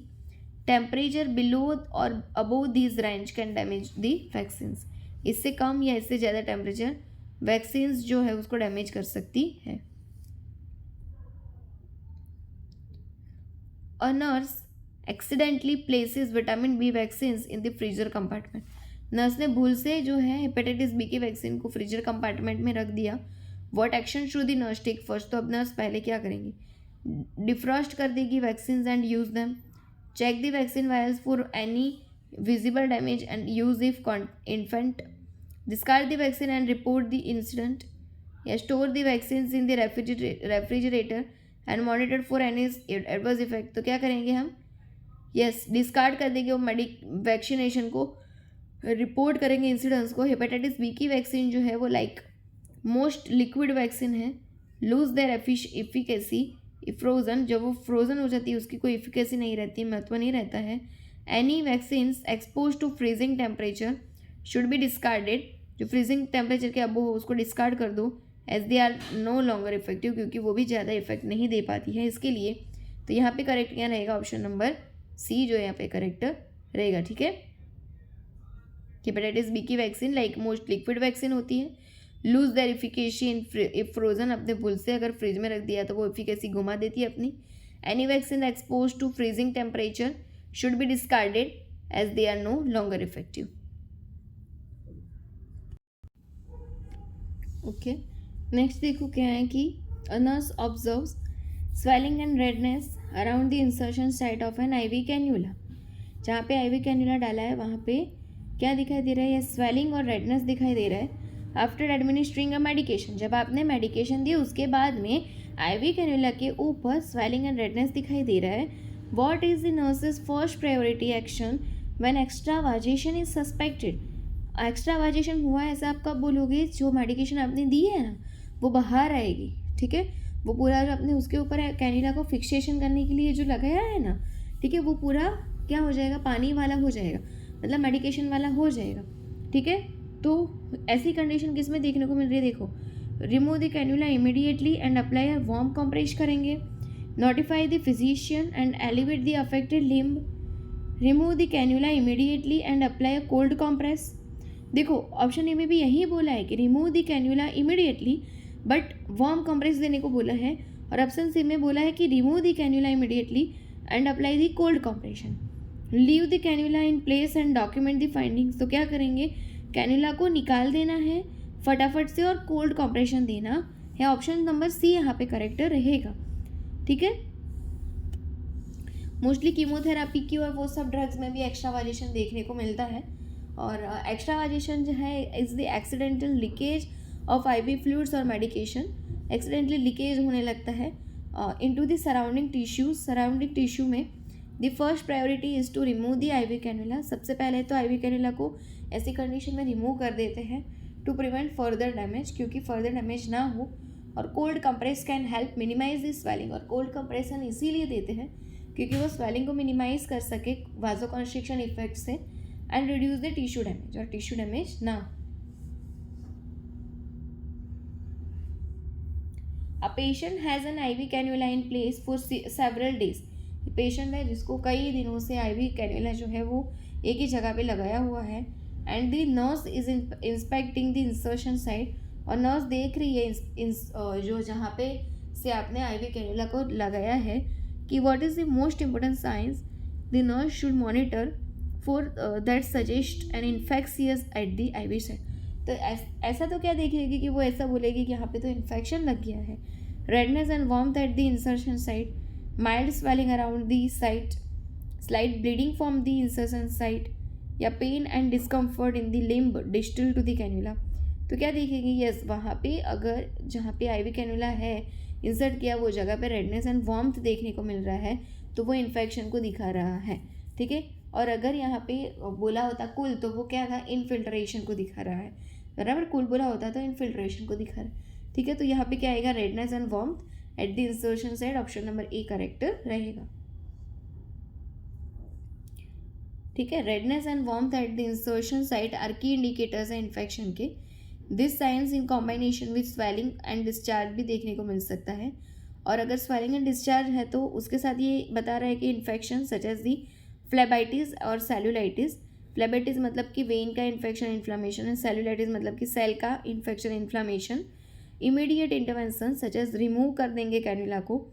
A: Temperature below और above these range can damage the vaccines. इससे कम या इससे ज़्यादा temperature vaccines जो है उसको damage कर सकती है। A nurse accidentally places vitamin B vaccines in the freezer compartment. Nurse ने भूल से जो है हेपेटाइटिस B की वैक्सीन को फ्रीजर कंपार्टमेंट में रख दिया। What action should the nurse take first. तो अब नर्स पहले क्या करेंगी, डिफ्रॉस्ट कर देगी vaccines and use them, check the vaccine vials for any visible damage and use if intact, discard the vaccine and report the incident, या store the vaccines in the refrigerator and monitor for any adverse effect. तो क्या करेंगे हम, yes, discard कर देंगे वो vaccination को, report करेंगे इंसिडेंट्स को। हेपेटाइटिस B की वैक्सीन जो है वो लाइक मोस्ट लिक्विड वैक्सीन है, लूज देयर एफिकेसी फ्रोजन, जब वो फ्रोजन हो जाती है उसकी कोई एफिकेसी नहीं रहती, महत्व नहीं रहता है। Any vaccine expose to freezing temperature should be discarded, जो फ्रीजिंग टेम्परेचर के अब हो उसको डिस्कार्ड कर दो, as they are no longer effective, क्योंकि वो भी ज़्यादा इफेक्ट नहीं दे पाती है इसके लिए। तो यहाँ पे करेक्ट क्या रहेगा, ऑप्शन नंबर सी जो यहाँ पे करेक्ट रहेगा, ठीक है। हेपेटाइटिस B की vaccine like most liquid vaccine होती है, lose their efficacy in frozen, अपने भूल से अगर फ्रिज में रख दिया तो वो एफिकेसी घुमा देती है अपनी। Any vaccine expose to freezing temperature should be discarded as they are no longer effective. Okay, next देखो क्या है कि a nurse observes swelling and redness around the insertion site of an IV cannula. जहाँ पे IV cannula डाला है वहाँ पे क्या दिखाई दे रहा है, या स्वेलिंग और रेडनेस दिखाई दे रहा है आफ्टर एडमिनिस्ट्रिंग अ मेडिकेशन, जब आपने मेडिकेशन दी उसके बाद में आईवी कैन्युला के ऊपर स्वेलिंग एंड रेडनेस दिखाई दे रहा है. What is the nurse's first priority action when extravasation is suspected. Extravasation हुआ है ऐसा आप कब बोलोगे, जो मेडिकेशन आपने दी है ना वो बाहर आएगी. ठीक है, वो पूरा जो आपने उसके ऊपर कैन्युला को फिक्सेशन करने के लिए जो लगाया है ना, ठीक है, वो पूरा क्या हो जाएगा, पानी वाला हो जाएगा, मतलब मेडिकेशन वाला हो जाएगा. ठीक है, तो ऐसी कंडीशन किस में देखने को मिल रही है, देखो, remove the cannula immediately and apply a warm compress करेंगे. Notify the physician and elevate the affected limb. Remove the cannula immediately and apply a cold compress. देखो ऑप्शन ए में भी यही बोला है कि remove the cannula immediately, but warm compress देने को बोला है. और ऑप्शन सी में बोला है कि remove the cannula immediately and apply the cold compression. Leave the cannula in place and document the findings. तो क्या करेंगे, कैन्युला को निकाल देना है फटाफट से और कोल्ड कंप्रेशन देना है. ऑप्शन नंबर सी यहाँ पे करेक्ट रहेगा. ठीक है, मोस्टली कीमोथेरापी की और वो सब ड्रग्स में भी एक्स्ट्रावाजेशन देखने को मिलता है. और एक्स्ट्रावाजेशन जो है is the accidental leakage of IV fluids और मेडिकेशन. एक्सीडेंटली लीकेज होने लगता है into the surrounding tissues. Surrounding tissue में the first priority is to remove the IV cannula. सबसे पहले तो आईवी कैन्युला को ऐसी कंडीशन में रिमूव कर देते हैं टू प्रिवेंट फर्दर डैमेज, क्योंकि फर्दर डैमेज ना हो. और cold compress can help minimise the swelling. और कोल्ड कंप्रेशन इसीलिए देते हैं क्योंकि वो स्वेलिंग को मिनिमाइज कर सके वाजोकंस्ट्रिक्शन इफेक्ट से and reduce the tissue damage, और टिश्यू डैमेज ना हो. A patient has an IV cannula in place for several days. Patient है जिसको कई दिनों से आईवी कैन्युला जो है वो एक ही जगह पे लगाया हुआ है. And the nurse is inspecting the insertion site. और नर्स देख रही है जो जहाँ पे से आपने आईवी कैन्युला को लगाया है कि what is the most important signs the nurse should monitor for that suggest an infectious at the IV site. तो ऐसा तो क्या देखेगी कि वो ऐसा बोलेगी कि यहाँ पे तो इन्फेक्शन लग गया है. Redness and warmth at the insertion site, mild swelling around the site, slight bleeding from the insertion site, या pain and discomfort in the limb distal to the cannula. तो क्या देखेगी, यस वहाँ पे अगर जहाँ पे आईवी कैन्युला है इंसर्ट किया वो जगह पे रेडनेस एंड वार्मथ देखने को मिल रहा है तो वो इन्फेक्शन को दिखा रहा है. ठीक है, और अगर यहाँ पे बोला होता कुल तो वो क्या था, इनफिल्ट्रेशन को दिखा रहा है. बराबर, कुल बोला होता तो इनफिल्ट्रेशन को दिखा रहा है. ठीक है, तो यहाँ पे क्या आएगा, redness and warmth at the insertion site. Option number A correct रहेगा. ठीक है, redness and warmth at the insertion site are key indicators है इन्फेक्शन के. This signs in combination with swelling and discharge भी देखने को मिल सकता है. और अगर स्वेलिंग एंड डिस्चार्ज है तो उसके साथ ये बता रहा है कि infection such as the phlebitis और सेलुलाइटिस. फ्लेबाइटिस मतलब कि वेन का इन्फेक्शन इन्फ्लामेशन है. सेलुलाइटिस मतलब कि सेल का infection inflammation. Immediate intervention such as remove कर देंगे कैन्युला को.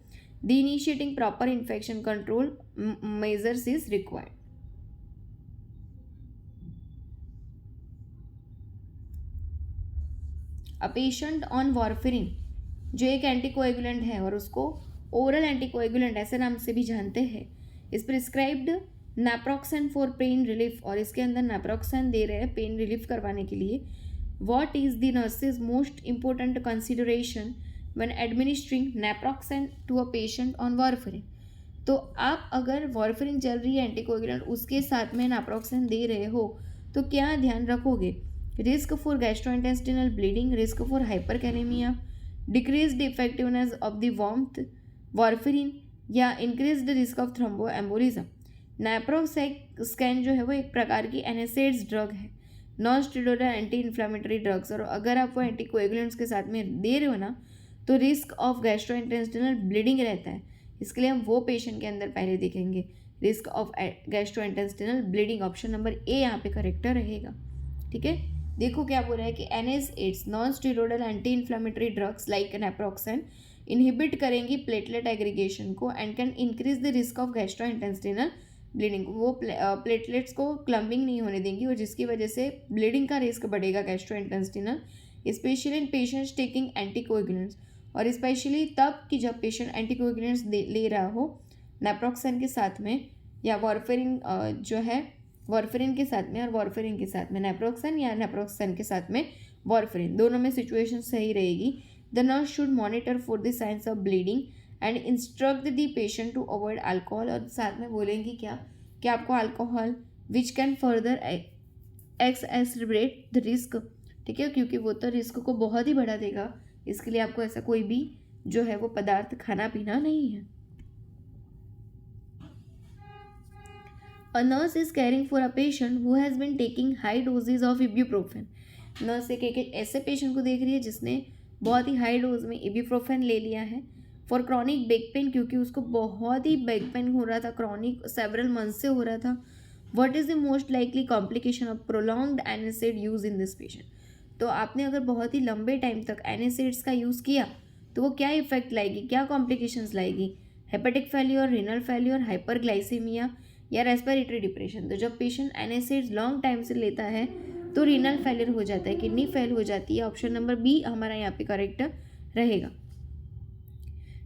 A: The initiating proper infection control measures is required. A patient on warfarin जो एक एंटीकोएगुलेंट है और उसको ओरल एंटीकोएगुलेंट ऐसे नाम से भी जानते हैं, इस प्रिस्क्राइब्ड नाप्रोक्सन फॉर पेन रिलीफ. और इसके अंदर नाप्रोक्सन दे रहे हैं पेन रिलीफ करवाने के लिए. What is the nurse's most important consideration when administering naproxen to a patient on warfarin. तो आप अगर वॉरफेरिन चल रही है एंटीकोएगुलेंट उसके साथ में नाप्रोक्सन दे रहे हो तो क्या ध्यान रखोगे, risk for gastrointestinal bleeding, risk for hyperkalaemia, decrease the effectiveness of the warmth warfarin, या increase the risk of thromboembolism. Naproxen जो है वो एक प्रकार की एनेसेड्स ड्रग है, non steroidal anti inflammatory drugs. और अगर आप वो एंटीकोएगुलेंट्स के साथ में दे रहे हो ना तो रिस्क ऑफ गैस्ट्रोइंटेस्टिनल ब्लीडिंग रहता है. इसके लिए हम वो पेशेंट के अंदर पहले देखेंगे, risk of gastrointestinal bleeding. Option number A यहाँ पे करेक्ट रहेगा. ठीक है, देखो क्या बोल रहा है कि NSAIDs non steroidal anti inflammatory drugs like naproxen inhibit करेंगी प्लेटलेट एग्रीगेशन को and can increase the risk of gastrointestinal bleeding. वो प्लेटलेट्स को क्लम्बिंग नहीं होने देंगी और जिसकी वजह से ब्लीडिंग का रिस्क बढ़ेगा gastrointestinal, specially in patients taking anticoagulants. और स्पेशली तब कि जब पेशेंट एंटीकोएगुलेंट्स ले रहा हो नाप्रोक्सन के साथ में या वॉरफेरिन जो है वॉरफेरिन के साथ में, और वॉरफेरिन के साथ में नाप्रोक्सन या नाप्रोक्सन के साथ में वारफेरिन, दोनों में सिचुएशन सही रहेगी। The nurse should monitor for the signs of bleeding and instruct the patient to avoid alcohol, और साथ में बोलेंगे क्या कि आपको alcohol which can further exacerbate the risk, ठीक है, क्योंकि वो तो रिस्क को बहुत ही बढ़ा देगा, इसके लिए आपको ऐसा कोई भी जो है वो पदार्थ खाना पीना नहीं है। A nurse is caring for a patient who has been taking high doses of ibuprofen. Nurse एक ऐसे पेशेंट को देख रही है जिसने बहुत ही हाई डोज में इबुप्रोफेन ले लिया है फॉर क्रॉनिक बैक पेन, क्योंकि उसको बहुत ही बैक पेन हो रहा था, क्रॉनिक सेवरल मंथ से हो रहा था। What is the most likely complication of prolonged NSAID use in this patient? तो आपने अगर बहुत ही लंबे टाइम तक एनासिड्स का यूज़ किया तो वो क्या इफेक्ट लाएगी, क्या कॉम्प्लिकेशंस लाएगी? Hepatic failure, renal failure, hyperglycaemia या रेस्पिरेटरी डिप्रेशन। तो जब पेशेंट एनासिड्स लॉन्ग टाइम से लेता है तो रीनल फेलियर हो जाता है, किडनी फेल हो जाती है। ऑप्शन नंबर बी हमारा यहाँ पे करेक्ट रहेगा,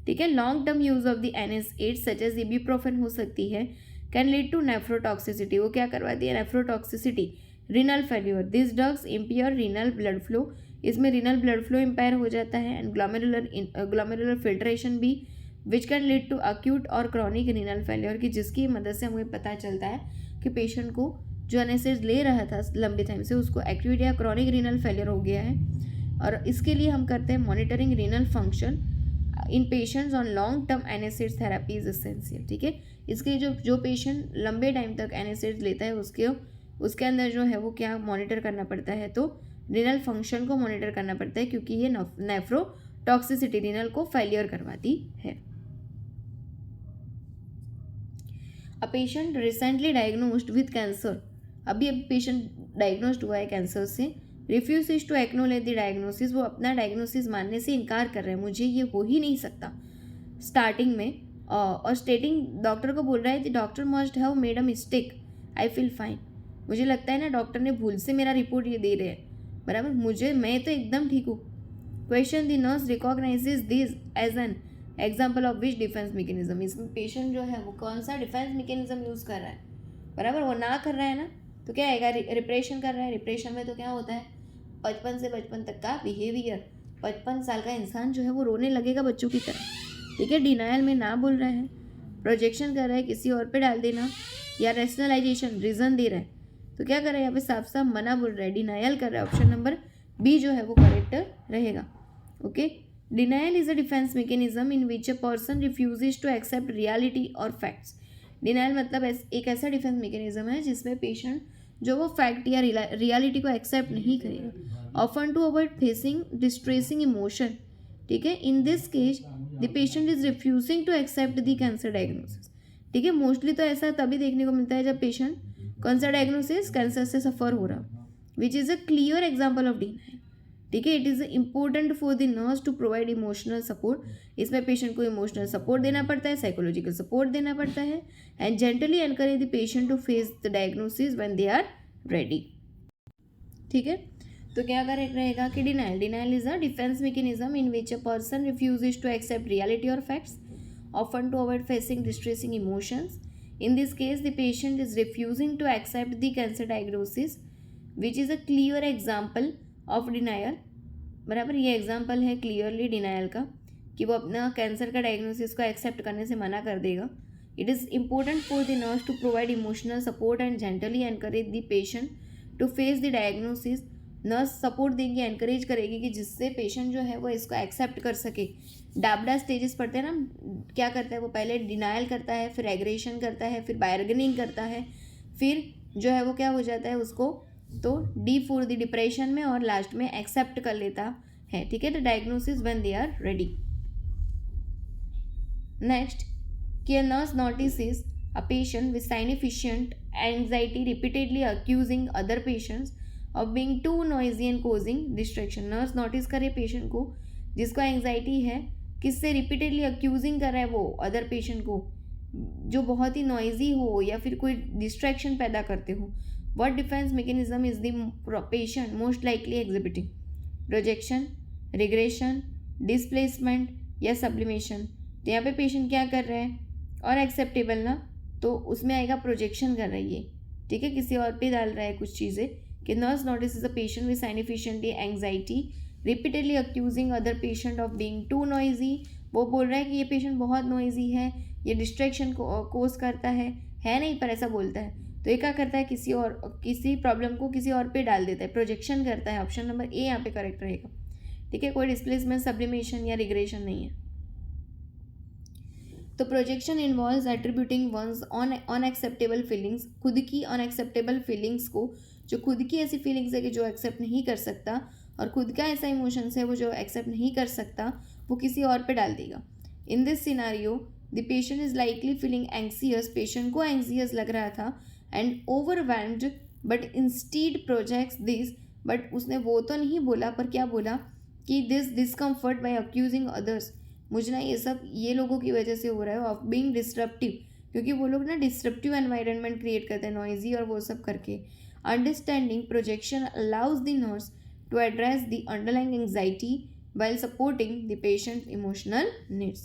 A: ठीक है। Long term use of the NSAIDs such as ibuprofen हो सकती है, कैन लीड टू नेफ्रोटॉक्सिसिटी, वो क्या करवाती है, nephrotoxicity, renal failure, this drugs impair renal blood flow, इसमें रीनल ब्लड फ्लो इम्पेयर हो जाता है, एंड ग्लोमेरुलर फिल्ट्रेशन भी, which can lead to acute और क्रॉनिक रीनल फेल्योर, की जिसकी मदद से हमें पता चलता है कि पेशेंट को जो एनासिड्स ले रहा था लंबे टाइम से उसको एक्यूट या क्रॉनिक रीनल फेलियर हो गया है। और इसके लिए हम करते हैं monitoring renal function in patients on long term NSAIDs therapy is essential, ठीक है। इसके जो पेशेंट लंबे टाइम तक एनासिड्स लेता है उसके अंदर जो है वो क्या मॉनिटर करना पड़ता है, तो रीनल फंक्शन को मॉनिटर करना पड़ता है, क्योंकि ये नेफ्रोटॉक्सिसिटी रीनल को फेलियर करवाती है। A patient recently diagnosed with cancer, अभी पेशेंट डायग्नोस्ड हुआ है कैंसर से, refuse to acknowledge the diagnosis, वो अपना डायग्नोसिस मानने से इनकार कर रहे हैं, मुझे ये हो ही नहीं सकता स्टार्टिंग में, और स्टेटिंग डॉक्टर को बोल रहा है कि doctor must have made a mistake, I feel fine, मुझे लगता है ना डॉक्टर ने भूल से मेरा रिपोर्ट ये दे रहे हैं, बराबर, मैं तो एकदम ठीक हूँ। Question, the nurse recognises this as an example of which defence mechanism, इसमें पेशेंट जो है वो कौन सा डिफेंस मैकेनिज्म यूज़ कर रहा है, बराबर, वो ना कर रहा है ना तो क्या आएगा, रिप्रेशन कर रहा है। रिप्रेशन में तो क्या होता है, 55 से 55 तक का बिहेवियर, 55 साल का इंसान जो है वो रोने लगेगा बच्चों की तरह, ठीक है। डिनायल में ना बोल रहा है, प्रोजेक्शन कर रहा है किसी और पे डाल देना, या रेशनलाइजेशन रीज़न दे रहा है, तो क्या कर रहा है यहाँ पे साफ साफ मना बोल रहा है, डिनायल कर रहा है। ऑप्शन नंबर बी जो है वो करेक्ट रहेगा, okay. Denial is a defence mechanism in which a person refuses to accept reality और फैक्ट्स। डिनायल मतलब एक ऐसा डिफेंस मैकेनिज्म है जिसमें पेशेंट जो वो फैक्ट या रियलिटी को एक्सेप्ट नहीं करेगा, often to avoid facing distressing emotion, ठीक है। In this case the patient is refusing to accept the cancer diagnosis, ठीक है। मोस्टली तो ऐसा तभी देखने को मिलता है जब पेशेंट कौन सा डायग्नोसिस, कैंसर से सफ़र हो रहा, which is a clear example of denial, ठीक है। It is important for the nurse to provide emotional support, इसमें पेशेंट को इमोशनल सपोर्ट देना पड़ता है, साइकोलॉजिकल सपोर्ट देना पड़ता है, and gently encourage the patient to face the diagnosis when they are ready, ठीक है। तो क्या करेक्ट रहेगा कि denial is a defence mechanism in which a person refuses to accept reality और facts, often to avoid facing distressing emotions. In this case, the patient is refusing to accept the cancer diagnosis, which is a clear example of denial, बराबर, ये example है clearly denial का कि वो अपना cancer का diagnosis को accept करने से मना कर देगा। It is important for the nurse to provide emotional support and gently encourage the patient to face the diagnosis, nurse support देगी, एनकरेज करेगी कि जिससे पेशेंट जो है वो इसको एक्सेप्ट कर सके। डाबडा स्टेजेस पढ़ते हैं ना, क्या करता है वो, पहले डिनायल करता है, फिर एग्रेशन करता है, फिर बार्गेनिंग करता है, फिर जो है वो क्या हो जाता है उसको तो डीप फॉर द डिप्रेशन में, और लास्ट में एक्सेप्ट कर लेता है, ठीक है। The diagnosis when they are ready. Next, कि a nurse notices a patient with significant anxiety repeatedly accusing other patients of being too noisy and causing distraction। Nurse notice करे पेशेंट को जिसको एंग्जाइटी है, किससे रिपीटेडली अक्यूजिंग कर रहा है वो अदर पेशेंट को, जो बहुत ही नॉइजी हो या फिर कोई डिस्ट्रैक्शन पैदा करते हो। What defence mechanism is the patient most likely exhibiting, projection, regression, displacement या सब्लिमेशन। तो यहाँ पे पेशेंट क्या कर रहा है, और एक्सेप्टेबल ना, तो उसमें आएगा प्रोजेक्शन कर रही है, ठीक है, किसी और पे डाल रहा है कुछ चीज़ें, कि nurse notices a patient with significantly anxiety repeatedly accusing other patient of being too noisy. वो बोल रहा है कि ये पेशेंट बहुत नॉइजी है, ये डिस्ट्रैक्शन को कोज करता है नहीं, पर ऐसा बोलता है। तो ये क्या करता है, किसी प्रॉब्लम को किसी और पे डाल देता है, प्रोजेक्शन करता है। ऑप्शन नंबर ए यहाँ पे करेक्ट रहेगा। ठीक है, कोई डिस्प्लेसमेंट, सब्लिमेशन या रिग्रेशन नहीं है। तो projection involves attributing one's on unacceptable feelings, खुद की अनएक्सेप्टेबल फीलिंग्स को, जो खुद की ऐसी फीलिंग्स है कि जो एक्सेप्ट नहीं कर सकता, और खुद का ऐसा इमोशंस है वो जो एक्सेप्ट नहीं कर सकता, वो किसी और पे डाल देगा। In this scenario the patient is likely feeling anxious, patient को एंक्सियस लग रहा था, and overwhelmed, but instead projects this, but उसने वो तो नहीं बोला, पर क्या बोला कि this discomfort by accusing others, मुझे ना ये सब ये लोगों की वजह से हो रहा है, ऑफ बीइंग डिस्ट्रप्टिव, क्योंकि वो लोग ना डिस्ट्रप्टिव एनवायरनमेंट क्रिएट करते हैं, नॉइजी और वो सब करके। Understanding projection allows the nurse to address the underlying anxiety while supporting the patient's emotional needs.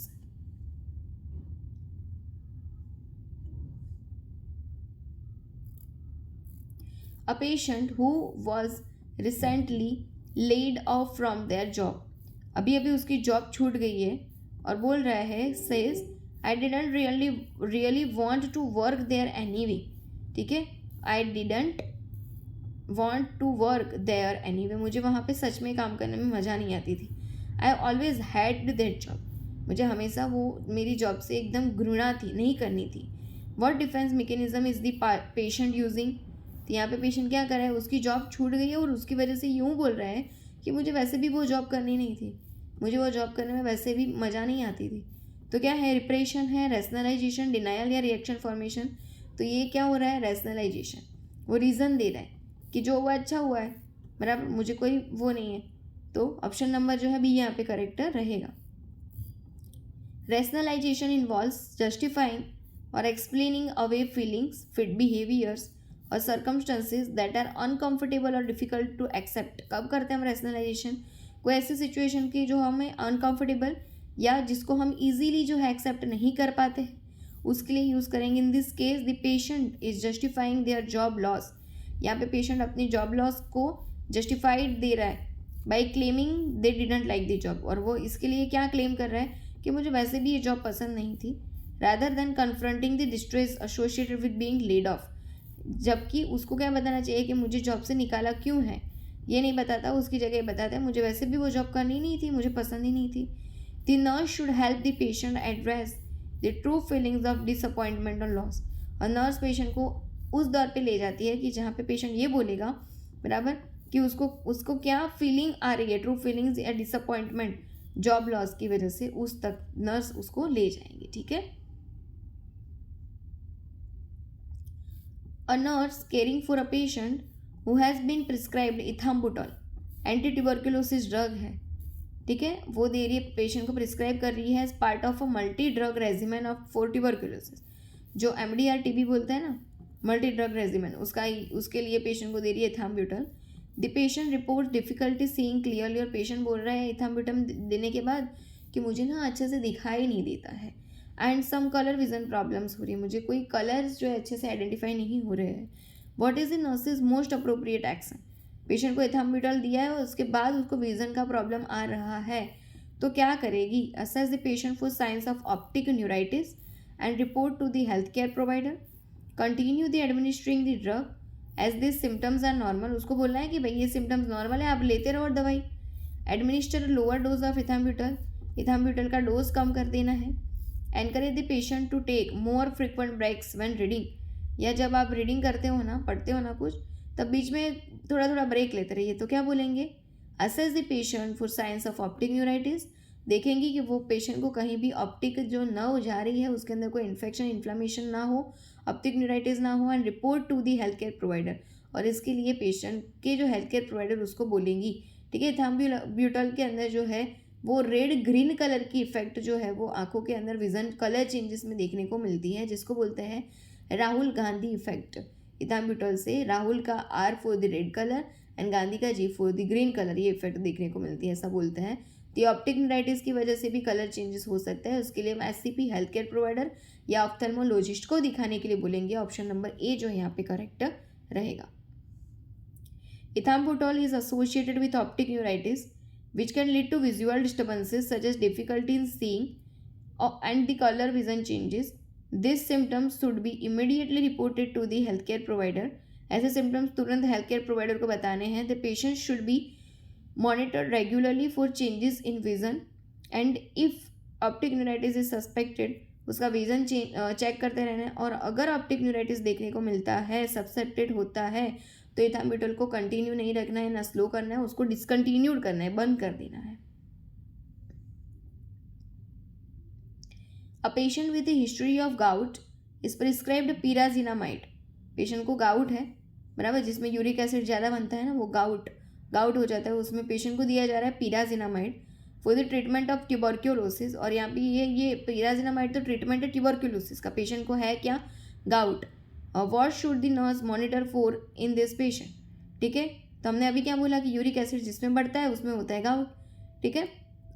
A: A patient who was recently laid off from their job, अभी अभी उसकी जॉब छूट गई है और बोल रहा है, says I didn't really want to work there anyway. ठीक है, I didn't want to work there anyway, मुझे वहाँ पे सच में काम करने में मज़ा नहीं आती थी। I always hated that job, मुझे हमेशा वो मेरी जॉब से एकदम घृणा थी, नहीं करनी थी। What defense mechanism is the patient using? तो यहाँ पे पेशेंट क्या कर रहा है, उसकी जॉब छूट गई है और उसकी वजह से यूँ बोल रहा है कि मुझे वैसे भी वो जॉब करनी नहीं थी, मुझे वो जॉब करने में वैसे भी मज़ा नहीं आती थी। तो क्या है, रिप्रेशन है, रैशनलाइजेशन, डिनायल या रिएक्शन फॉर्मेशन। तो ये क्या हो रहा है, रैशनलाइजेशन, वो रीज़न दे रहा है कि जो हुआ अच्छा हुआ है, बराबर, मुझे कोई वो नहीं है। तो ऑप्शन नंबर जो है बी यहाँ पे करेक्ट रहेगा। रैशनलाइजेशन इन्वॉल्व्स जस्टिफाइंग और explaining away feelings, fit behaviours और सर्कमस्टेंसेज दैट आर अनकंफर्टेबल और डिफिकल्ट टू एक्सेप्ट। कब करते हैं हम रैशनलाइजेशन, कोई ऐसी सिचुएशन की जो हमें अनकंफर्टेबल या जिसको हम इजीली जो है एक्सेप्ट नहीं कर पाते, उसके लिए यूज़ करेंगे। इन this case the patient is justifying their job loss, यहाँ पे पेशेंट अपनी जॉब लॉस को जस्टिफाइड दे रहा है by claiming they didn't like the job, और वो इसके लिए क्या क्लेम कर रहा है कि मुझे वैसे भी ये जॉब पसंद नहीं थी, rather than confronting the distress associated with being laid off. जबकि उसको क्या बताना चाहिए कि मुझे जॉब से निकाला क्यों है, ये नहीं बताता, उसकी जगह बताता है मुझे वैसे भी वो जॉब करनी नहीं थी, मुझे पसंद ही नहीं थी। The nurse should help the patient address the true feelings of disappointment और लॉस, और नर्स पेशेंट को उस दौर पे ले जाती है कि जहाँ पे पेशेंट ये बोलेगा, बराबर, कि उसको क्या फीलिंग आ रही है, ट्रू फीलिंग्स या डिसअपॉइंटमेंट जॉब लॉस की वजह से, उस तक नर्स उसको ले जाएंगे। ठीक है, a nurse caring for a patient who has been prescribed ethambutol, anti tuberculosis drug है, ठीक है, वो दे रही है पेशेंट को, प्रिस्क्राइब कर रही है as part of a multi drug regimen of for tuberculosis, जो MDR-TB बोलते हैं ना, मल्टी ड्रग रेजिमेन, उसके लिए पेशेंट को दे रही है ethambutol. The patient report difficulty seeing clearly, और पेशेंट बोल रहा है इथाम्बुटम देने के बाद कि मुझे ना अच्छे से दिखाई नहीं देता है, and some colour vision problems हो रही है, मुझे कोई कलर्स जो है अच्छे से आइडेंटिफाई नहीं हो रहे हैं। What is the nurse's most appropriate action, patient को इथाम्बुटोल दिया है और उसके बाद उसको विजन का प्रॉब्लम आ रहा है, तो क्या करेगी, assess the patient for signs of optic neuritis and report to the health care provider, continue the administering the drug as this symptoms are normal, उसको बोलना है कि भाई ये सिम्टम्स नॉर्मल है, आप लेते रहो और दवाई। Administer lower dose of ethambutol, ethambutol का डोज कम कर देना है। Encourage the patient to take more frequent breaks when reading, या जब आप रीडिंग करते हो ना, पढ़ते हो ना कुछ, तब बीच में थोड़ा थोड़ा ब्रेक लेते रहिए। तो क्या बोलेंगे, assess the patient for signs of optic neuritis, देखेंगे कि वो पेशेंट को कहीं भी ऑप्टिक जो नर्व जा रही है उसके अंदर कोई इन्फेक्शन इन्फ्लामेशन ना हो, ऑप्टिक न्यूराइटिस ना हो, and report to the health care provider, और इसके लिए पेशेंट के जो हेल्थ केयर प्रोवाइडर उसको बोलेंगी। ठीक है, इथाम्बुटोल के अंदर जो है वो रेड ग्रीन कलर की इफेक्ट जो है वो आंखों के अंदर विजन कलर चेंजेस में देखने को मिलती है, जिसको बोलते हैं राहुल गांधी इफेक्ट। इथाम्बुटोल से राहुल का R for the red colour and Gandhi का G for the green colour, ये इफेक्ट देखने को मिलती है, ऐसा बोलते हैं। तो ऑप्टिक न्यूराइटिस की वजह से भी कलर चेंजेस हो सकता है, उसके लिए हम SCP हेल्थ केयर प्रोवाइडर या ऑफ्थेल्मोलॉजिस्ट को दिखाने के लिए बोलेंगे। ऑप्शन नंबर ए जो यहाँ पे करेक्ट रहेगा। Ethambutol is associated with optic neuritis, which can lead to visual disturbances such as difficulty in seeing and the color vision changes. These symptoms should be immediately reported to the healthcare provider. ऐसे symptoms तुरंत healthcare provider को बताने हैं. The patient should be monitored regularly for changes in vision, and if optic neuritis is suspected, उसका vision check करते रहना है. और अगर ऑप्टिक न्यूराइटिस देखने को मिलता है, सब्सेप्टेड होता है, तो इथाम्बुटोल को कंटिन्यू नहीं रखना है, ना स्लो करना है, उसको डिसकंटिन्यूड करना है, बंद कर देना है. A patient with history of gout is prescribed pyrazinamide. Patient को गाउट है, बराबर, जिसमें यूरिक एसिड ज़्यादा बनता है ना, वो गाउट हो जाता है, उसमें पेशेंट को दिया जा रहा है pyrazinamide for the treatment of tuberculosis. और यहाँ पे ये pyrazinamide तो ट्रीटमेंट है ट्यूबरक्यूलोसिस का. पेशेंट को है क्या? Gout. What should the nurse monitor for in this patient? ठीक है, तो हमने अभी क्या बोला कि यूरिक एसिड जिसमें बढ़ता है उसमें होता है गाउट. ठीक है,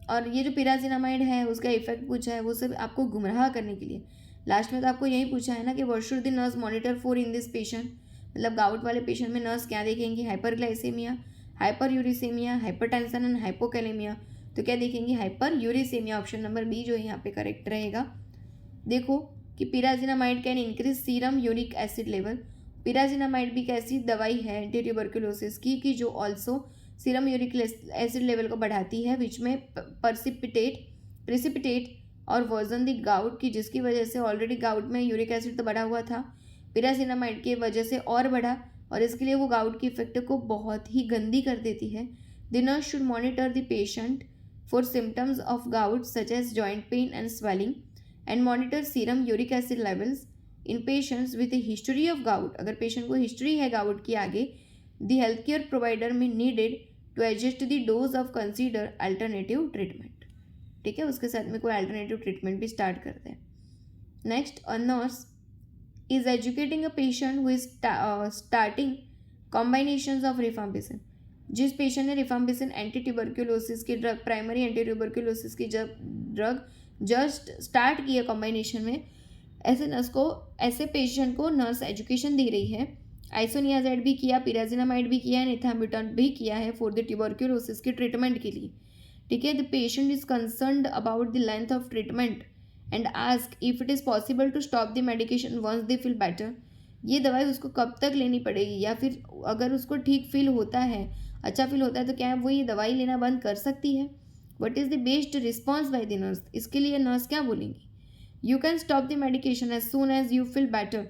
A: और ये जो pyrazinamide है उसका इफेक्ट पूछा है, वो सब आपको गुमराह करने के लिए. लास्ट में तो आपको यही पूछा है ना कि what should the nurse monitor for in this patient. मतलब गाउट वाले पेशेंट में नर्स क्या देखेंगी? Hyperglycaemia, hyperuricaemia, hypertension and hypokalaemia. तो क्या देखेंगे? हाइपरयूरिसेमिया. ऑप्शन नंबर बी जो है यहाँ पे करेक्ट रहेगा. देखो कि pyrazinamide can increase serum uric acid level. pyrazinamide भी कैसी दवाई है एंटी ट्यूबरकुलोसिस की कि जो also serum uric acid level को बढ़ाती है, विच में प्रेसिपिटेट और वर्जन द गाउट की, जिसकी वजह से ऑलरेडी गाउट में यूरिक एसिड तो बढ़ा हुआ था, pyrazinamide की वजह से और बढ़ा, और इसके लिए वो गाउट की इफेक्ट को बहुत ही गंदी कर देती है. The nurse should monitor the patient for symptoms of gout such as joint pain and swelling, and monitor serum uric acid levels in patients with a history of gout. अगर patient को history है gout की आगे, the healthcare provider may needed to adjust the dose of consider alternative treatment. ठीक है, उसके साथ में कोई alternative treatment भी स्टार्ट करते हैं. Next, a nurse is educating a patient who is starting combinations of rifampicin. जिस पेशेंट ने रिफाम्पिसिन एंटी ट्यूबरक्यूलोसिस की ड्रग, प्राइमरी एंटी ट्यूबरक्यूलोसिस की जब ड्रग जस्ट स्टार्ट की है कॉम्बिनेशन में, ऐसे पेशेंट को नर्स एजुकेशन दे रही है. आइसोनियाजाइड भी किया, pyrazinamide भी किया, एथाम्बुटोल भी किया है फॉर द ट्यूबरक्यूलोसिस के ट्रीटमेंट के लिए. ठीक है, the patient is concerned about the length of treatment and ask if it is possible to stop the medication once they feel better. ये दवाई उसको कब तक लेनी पड़ेगी, या फिर अगर उसको ठीक फील होता है, अच्छा फील होता है, तो क्या वो ये दवाई लेना बंद कर सकती है? What is the best response by the nurse? इसके लिए नर्स क्या बोलेंगी? You can stop the medication as soon as you feel better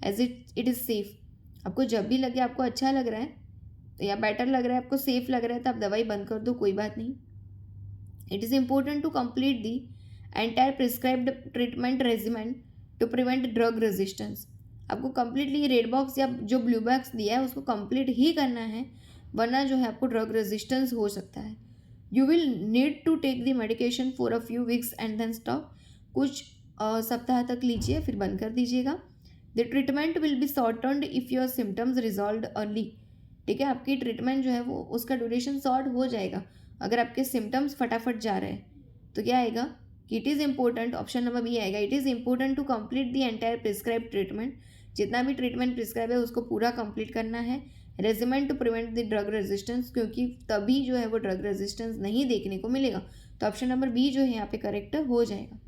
A: as it is safe. आपको जब भी लगे आपको अच्छा लग रहा है या बेटर लग रहा है, आपको सेफ लग रहा है, तो आप दवाई बंद कर दो, कोई बात नहीं. It is important to complete the entire prescribed treatment regimen to prevent drug resistance. आपको कंप्लीटली रेड बॉक्स या जो ब्लू बॉक्स दिया है उसको कंप्लीट ही करना है, वरना जो है आपको ड्रग रेजिस्टेंस हो सकता है. You will need to take the medication for a few weeks and then stop. कुछ सप्ताह तक लीजिए फिर बंद कर दीजिएगा. The treatment will be shortened if your symptoms resolve early. ठीक है, आपकी ट्रीटमेंट जो है वो उसका ड्यूरेशन शॉर्ट हो जाएगा अगर आपके सिम्टम्स फटाफट जा रहे हैं. तो क्या आएगा कि it is important, option number B आएगा, it is important to complete the entire prescribe treatment. जितना भी ट्रीटमेंट प्रिस्क्राइब है उसको पूरा कंप्लीट करना है. Regiment to prevent the drug resistance, क्योंकि तभी जो है वो ड्रग रेजिस्टेंस नहीं देखने को मिलेगा. तो ऑप्शन नंबर बी जो है यहाँ पे करेक्ट हो जाएगा.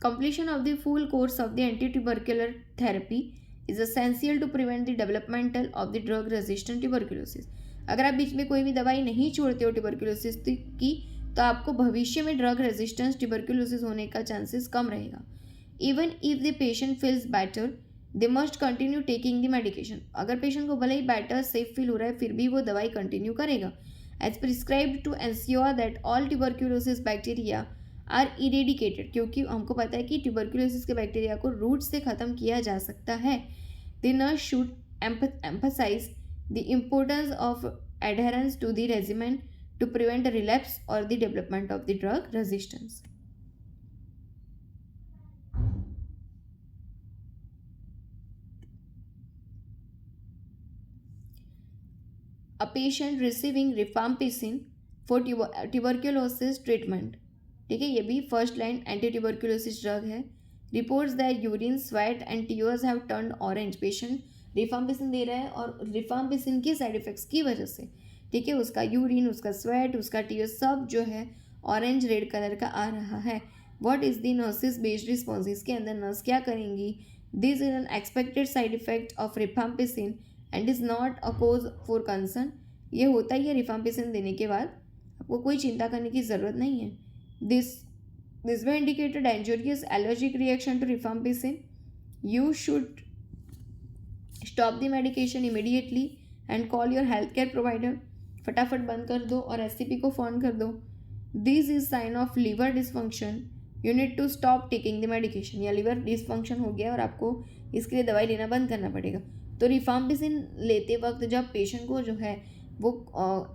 A: Completion of the full course of the anti tubercular therapy is essential to prevent the developmental of the drug resistant tuberculosis. अगर आप बीच में कोई भी दवाई नहीं छोड़ते हो ट्यूबरकुलोसिस की, तो आपको भविष्य में ड्रग रेजिस्टेंस ट्यूबरकुलोसिस होने का चांसेस कम रहेगा. Even if the patient feels better they must continue taking the medication. अगर पेशेंट को भले ही बेटर सेफ फील हो रहा है फिर भी वो दवाई कंटिन्यू करेगा as prescribed to ensure that all tuberculosis bacteria are eradicated. क्योंकि हमको पता है कि ट्यूबरकुलोसिस के बैक्टीरिया को रूट से ख़त्म किया जा सकता है. The nurse should emphasize the importance of adherence to the regimen to prevent relapse और the development of the drug resistance. A patient receiving rifampicin for tuberculosis treatment. ठीक है, ये भी first line anti tuberculosis drug है. Reports that urine, sweat and tears have turned orange. Patient rifampicin दे रहा है और रिफाम्पिसिन के साइड इफेक्ट्स की वजह से, ठीक है, उसका यूरिन, उसका स्वेट, उसका टीयर्स सब जो है ऑरेंज रेड कलर का आ रहा है। What is the nurse's best response, इसके अंदर नर्स क्या करेंगी? This is an expected side effect of rifampicin and is not a cause for concern. ये होता ही है रिफाम्पिसिन देने के बाद, आपको कोई चिंता करने की ज़रूरत नहीं है। This may indicate a dangerous allergic reaction to rifampicin. You should stop the medication immediately and call your healthcare provider. फटाफट बंद कर दो और SCP को फ़ोन कर दो। This is sign of liver dysfunction, you need to stop taking the medication. या liver dysfunction हो गया और आपको इसके लिए दवाई लेना बंद करना पड़ेगा। तो रिफाम्पिसिन लेते वक्त जब पेशेंट को जो है वो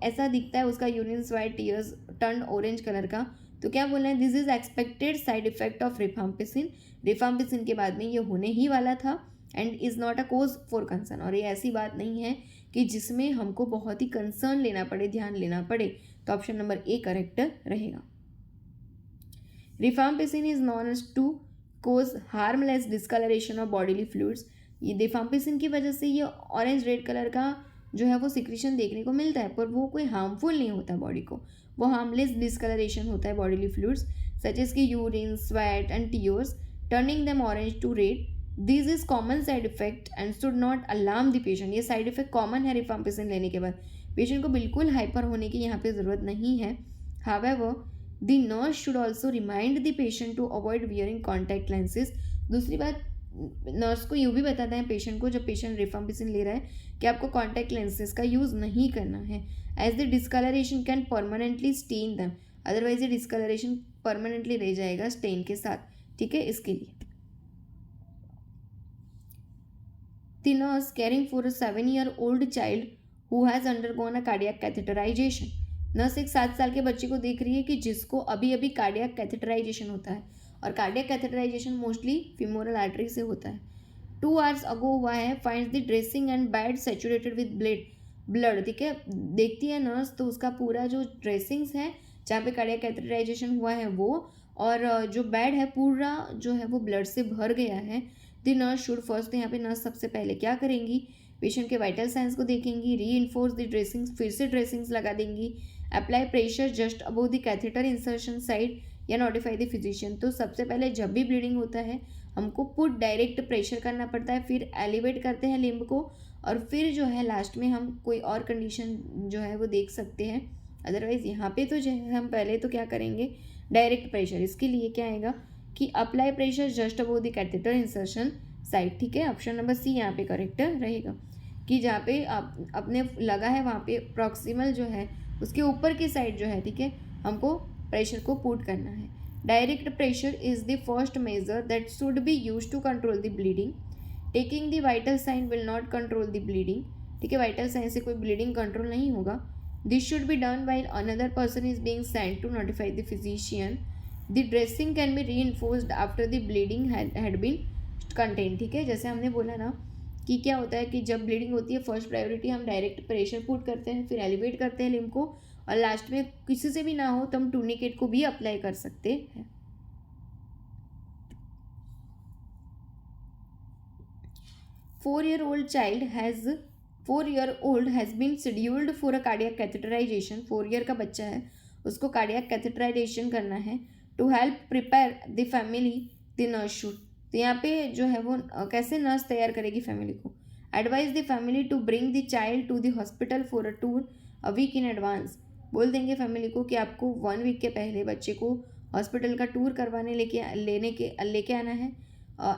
A: ऐसा दिखता है, उसका urine sweat tears turn orange colour का, तो क्या बोलना है? This is expected side effect of rifampicin. Rifampicin के बाद में ये होने ही वाला था and is not a cause for concern. और ये ऐसी बात नहीं है कि जिसमें हमको बहुत ही कंसर्न लेना पड़े, ध्यान लेना पड़े। तो ऑप्शन नंबर ए करेक्ट रहेगा। Rifampicin is known as to cause harmless discoloration of bodily fluids. ये रिफाम्पिसिन की वजह से ये ऑरेंज रेड कलर का जो है वो सिक्रीशन देखने को मिलता है, पर वो कोई हार्मफुल नहीं होता बॉडी को, वो हार्मलेस डिस्कलरेशन होता है बॉडीली फ्लूइड्स सच एज की urine, sweat and tears turning them orange to red. This is common side effect and should not alarm the patient. ये साइड इफेक्ट कॉमन है rifampicin लेने के बाद, पेशेंट को बिल्कुल हाइपर होने की यहाँ पे ज़रूरत नहीं है। However the nurse should also remind the patient to avoid wearing contact lenses. दूसरी बात, नर्स को यूँ भी बताते हैं पेशेंट को, जब पेशेंट रिफाम्पिसिन ले रहा है, कि आपको कॉन्टैक्ट लेंसेज का यूज़ नहीं करना है, as the discoloration can permanently stain them. Otherwise ये डिस्कलरेशन परमानेंटली रह जाएगा स्टेन के साथ, ठीक है, इसके लिए। The nurse caring for a 7-year-old child who has undergone a cardiac catheterization. Nurse एक 7 साल के बच्चे को देख रही है कि जिसको अभी अभी कार्डियक कैथेटराइजेशन होता है, और cardiac catheterization mostly femoral artery से होता है। 2 hours अगो हुआ है, finds the dressing and bed saturated with blood, ठीक है, देखती है नर्स तो उसका पूरा जो ड्रेसिंग्स है जहाँ पे कार्डियक कैथेटराइजेशन हुआ है वो, और जो बेड है पूरा जो है वो ब्लड से भर गया है। द नर्स शुड फर्स्ट, यहाँ पे नर्स सबसे पहले क्या करेंगी? पेशेंट के वाइटल साइंस को देखेंगी, री इन्फोर्स द ड्रेसिंग्स, फिर से ड्रेसिंग्स लगा देंगी, apply pressure just above the catheter insertion side या नोटिफाई द फिजिशियन। तो सबसे पहले जब भी ब्लीडिंग होता है हमको पुट डायरेक्ट प्रेशर करना पड़ता है, फिर एलिवेट करते हैं लिम्ब को, और फिर जो है लास्ट में हम कोई और कंडीशन जो है वो देख सकते हैं। अदरवाइज यहाँ पे तो जो है हम पहले तो क्या करेंगे? Direct pressure. इसके लिए क्या आएगा कि apply pressure just above the catheter insertion side, ठीक है, ऑप्शन नंबर सी यहाँ पे करेक्ट रहेगा, कि जहाँ पे आप अपने लगा है वहाँ पे प्रॉक्सिमल जो है उसके ऊपर की साइड जो है, ठीक है, हमको प्रेशर को पुट करना है। Direct pressure is the first measure that should be use to control the bleeding. Taking the vital sign will not control the bleeding, ठीक है, वाइटल साइन से कोई ब्लीडिंग कंट्रोल नहीं होगा। This should be done while another person is being sent to notify the physician. The dressing can be reinforced after the bleeding had been content, ठीक है, जैसे हमने बोला ना कि क्या होता है कि जब ब्लीडिंग होती है फर्स्ट प्रायोरिटी हम डायरेक्ट प्रेशर पुट करते हैं, फिर एलिवेट करते हैं लिम्ब को, और लास्ट में किसी से भी ना हो तो हम टूर्निकेट को भी अप्लाई कर सकते हैं। 4-year-old child has 4-year-old has been scheduled for a cardiac catheterization। 4 year का बच्चा है, उसको कार्डियक कैथेटराइजेशन करना है। To help prepare the family the nurse should, तो यहाँ पे जो है वो कैसे नर्स तैयार करेगी फैमिली को? Advise the family to bring the child to the hospital for a tour a week in advance. बोल देंगे फैमिली को कि आपको 1 वीक के पहले बच्चे को हॉस्पिटल का टूर करवाने लेके आना है।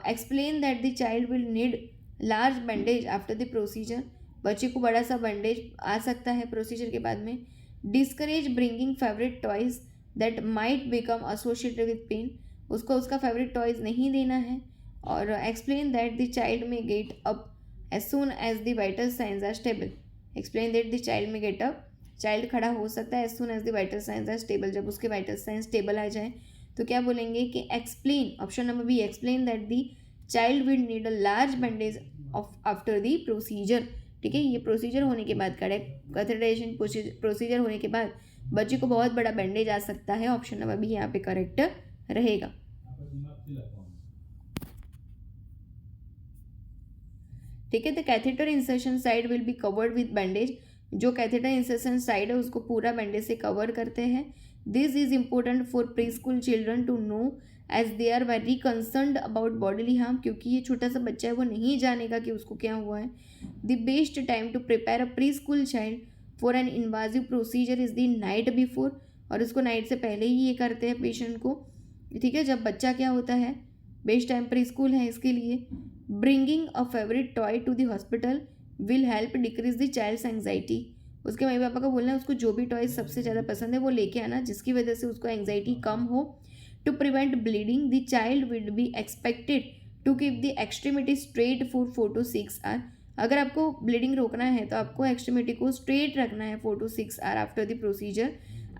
A: Explain that the child will need large bandage after the procedure, बच्चे को बड़ा सा बैंडेज आ सकता है प्रोसीजर के बाद में। Discourage bringing favourite toys that might become associated with pain, उसको उसका फेवरेट टॉयज नहीं देना है। और explain that the child may get up as soon as the vital signs are stable, explain that the child may get up, child खड़ा हो सकता है as soon as the vital signs are stable, जब उसके vital science stable आ जाए। तो क्या बोलेंगे कि explain, option number B, explain that the child will need a large bandage of after the procedure, ठीक है, ये प्रोसीजर होने के बाद कार्डियक कैथेटराइजेशन प्रोसीजर होने के बाद बच्चे को बहुत बड़ा बैंडेज आ सकता है। ऑप्शन नंबर बी यहाँ पे करेक्ट रहेगा। ठीक है। The catheter insertion side will be covered with bandage, जो कैथेटर इंसर्शन साइड है उसको पूरा बैंडेज से कवर करते हैं। This is important for preschool children to know as they are very concerned about bodily harm, क्योंकि ये छोटा सा बच्चा है वो नहीं जानेगा कि उसको क्या हुआ है। The best time to prepare a pre school child for an invasive procedure is the night before, और इसको नाइट से पहले ही ये करते हैं पेशेंट को, ठीक है। जब बच्चा क्या होता है, बेस्ट टाइम प्री स्कूल है इसके लिए। Bringing a favourite toy to the hospital will help decrease the child's anxiety, उसके मम्मी पापा का बोलना है उसको जो भी टॉय सबसे ज़्यादा पसंद है वो लेके आना, जिसकी वजह से उसको एंग्जाइटी कम हो। To prevent bleeding the child will be expected to keep the extremity straight for 4 to 6 hour, अगर आपको ब्लीडिंग रोकना है तो आपको एक्सट्रीमिटी को स्ट्रेट रखना है 4 to 6 hour after the procedure,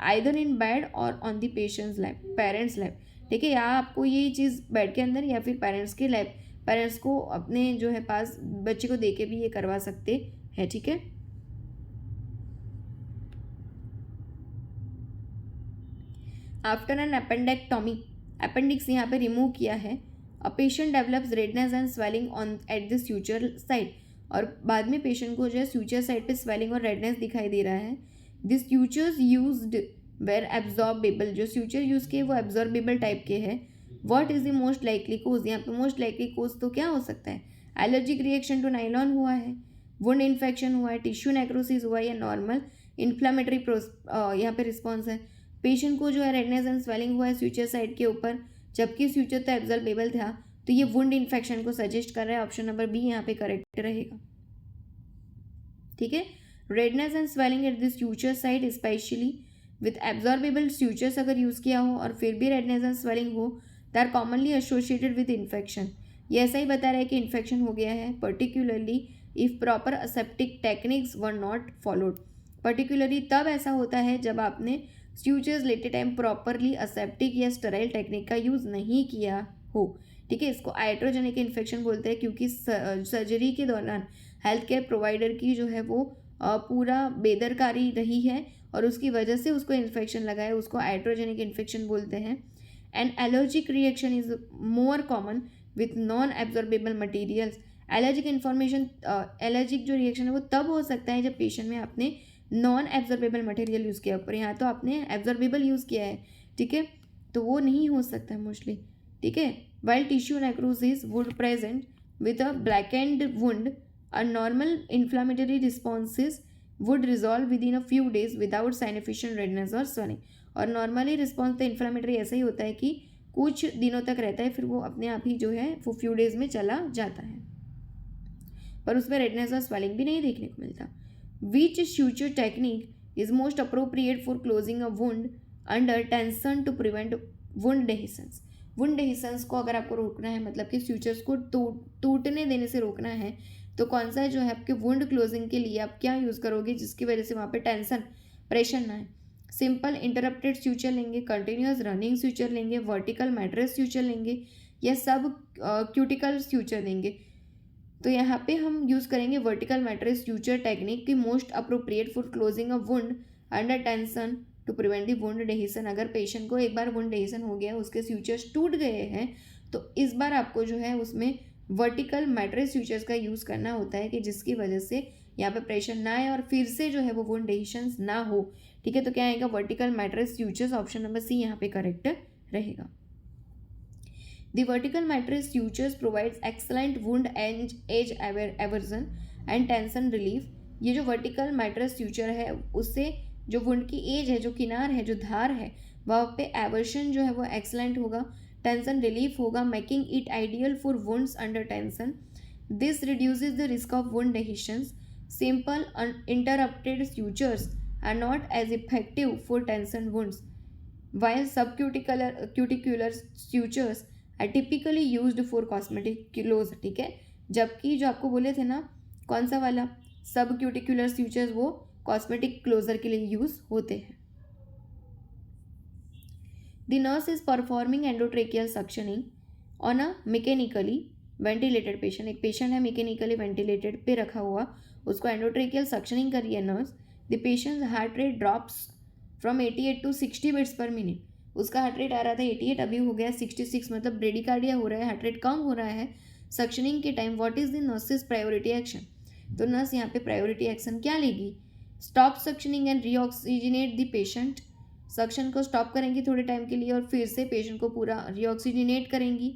A: either in bed or on the patient's lap, parents lap, ठीक है। या आपको ये चीज़ बेड के अंदर या फिर पेरेंट्स के लैप, पेरेंट्स को अपने जो है पास बच्चे को दे के भी ये करवा सकते हैं, ठीक है। आफ्टर एन अपेंडेक्टॉमी, अपेंडिक्स यहाँ पे रिमूव किया है, a patient develops redness and swelling on at the suture side, और बाद में पेशेंट को जो है स्यूचर साइड पे स्वेलिंग और रेडनेस दिखाई दे रहा है। This sutures used were absorbable, जो स्यूचर यूज़ किए वो एब्जॉर्बेबल टाइप के हैं। What is the most likely cause, यहाँ पे मोस्ट लाइकली कोज तो क्या हो सकता है, एलर्जिक रिएक्शन टू नाइलॉन हुआ है, वुंड इन्फेक्शन हुआ है, टिश्यू नेक्रोसिस हुआ है, या नॉर्मल इन्फ्लामेटरी यहाँ पे रिस्पॉन्स है। पेशेंट को जो है रेडनेस एंड स्वेलिंग हुआ है स्यूचर साइड के ऊपर, जबकि स्यूचर तो एब्जॉर्बेबल था, तो ये वुंड इन्फेक्शन को सजेस्ट कर रहा है। ऑप्शन नंबर बी यहाँ पे करेक्ट रहेगा, ठीक है। Redness and swelling at the suture side specially with absorbable sutures अगर यूज़ किया हो और फिर भी रेडनेस एंड स्वेलिंग हो, they are commonly associated with infection, ये ऐसा ही बता रहा है कि इन्फेक्शन हो गया है, particularly if proper aseptic techniques were not followed, particularly तब ऐसा होता है जब आपने स्यूचर्स लेते टाइम प्रॉपरली असेप्टिक या स्टेराइल टेक्निक का यूज़ नहीं किया हो, ठीक है। इसको आइट्रोजेनिक इन्फेक्शन बोलते हैं, क्योंकि सर्जरी के दौरान हेल्थ केयर प्रोवाइडर की जो है वो पूरा बेदरकारी रही है और उसकी वजह से उसको इन्फेक्शन लगा है, उसको आइट्रोजेनिक इन्फेक्शन बोलते हैं। And allergic reaction is more common with non absorbable materials, allergic information allergic जो रिएक्शन है वो तब हो सकता है जब पेशेंट में आपने नॉन एब्जॉर्बेबल मटेरियल यूज़ किया, पर यहाँ तो आपने एब्जॉर्बेबल यूज़ किया है, ठीक है, तो वो नहीं हो सकता है मोस्टली, ठीक है। While tissue necrosis would present with a blackened wound, a normal inflammatory responses would resolve within a few days without significant redness और स्वेलिंग, और नॉर्मली रिस्पॉन्स तो इन्फ्लामेटरी ऐसा ही होता है कि कुछ दिनों तक रहता है, फिर वो अपने आप ही जो है वो फ्यू डेज में चला जाता है, पर उसमें रेडनेस और स्वेलिंग भी नहीं देखने को मिलता। Which suture technique is most appropriate for closing a wound under tension to prevent wound dehiscence? wound dehiscence को अगर आपको रोकना है, मतलब कि सूचर्स को टूटने देने से रोकना है, तो कौन सा जो है आपके वुंड क्लोजिंग के लिए आप क्या यूज़ करोगे जिसकी वजह से वहाँ पे टेंशन प्रेशर ना है। सिंपल इंटरप्टेड सूचर लेंगे, कंटिन्यूस रनिंग सूचर लेंगे, वर्टिकल मैट्रेस सूचर लेंगे, या सब क्यूटिकल सूचर देंगे। तो यहाँ पे हम यूज़ करेंगे वर्टिकल मैट्रेस सूचर टेक्निक की, most appropriate for closing a wound under tension to prevent the wound dehiscence. अगर पेशेंट को एक बार वुंड डेहिसन हो गया, उसके सूचर्स टूट गए हैं, तो इस बार आपको जो है उसमें वर्टिकल मैट्रेस सूचर्स का यूज़ करना होता है कि जिसकी वजह से यहाँ पे प्रेशर ना आए और फिर से जो है वो वुंड डेहिशन ना हो, ठीक है। तो क्या आएगा, vertical mattress sutures, option number C यहाँ पे करेक्ट रहेगा। The vertical mattress sutures provides excellent wound edge aversion and tension relief। ये जो vertical mattress suture है उससे जो वुंड की एज है, जो किनार है, जो धार है, वहाँ पे एवर्शन जो है वो एक्सलेंट होगा, टेंशन रिलीफ होगा, making it ideal for wounds under tension. This reduces the risk of wound dehiscence. Simple interrupted sutures are not as effective for tension wounds while subcuticular sutures are typically used for cosmetic close, ठीक है। जबकि जो आपको बोले थे ना कौन सा वाला सब क्यूटिकुलर सूचर्स, वो कॉस्मेटिक क्लोजर के लिए यूज होते हैं। The nurse is performing endotracheal suctioning on a mechanically ventilated patient, एक पेशेंट है मैकेनिकली वेंटिलेटेड पे रखा हुआ, उसको एंडोट्रेकियल सक्शनिंग कर रही है nurse. The patient's heart rate drops from 88 to 60 beats per minute. उसका हार्ट रेट आ रहा था 88, अभी हो गया 66, मतलब ब्रेडिकार्डिया हो रहा है, हार्ट रेट कम हो रहा है। सक्शनिंग के time what is the nurse's priority action. तो नर्स यहाँ पे प्रायोरिटी एक्शन क्या लेगी, stop suctioning and reoxygenate the patient, suction को स्टॉप करेंगी थोड़े टाइम के लिए और फिर से पेशेंट को पूरा रीऑक्सीजनेट करेंगी।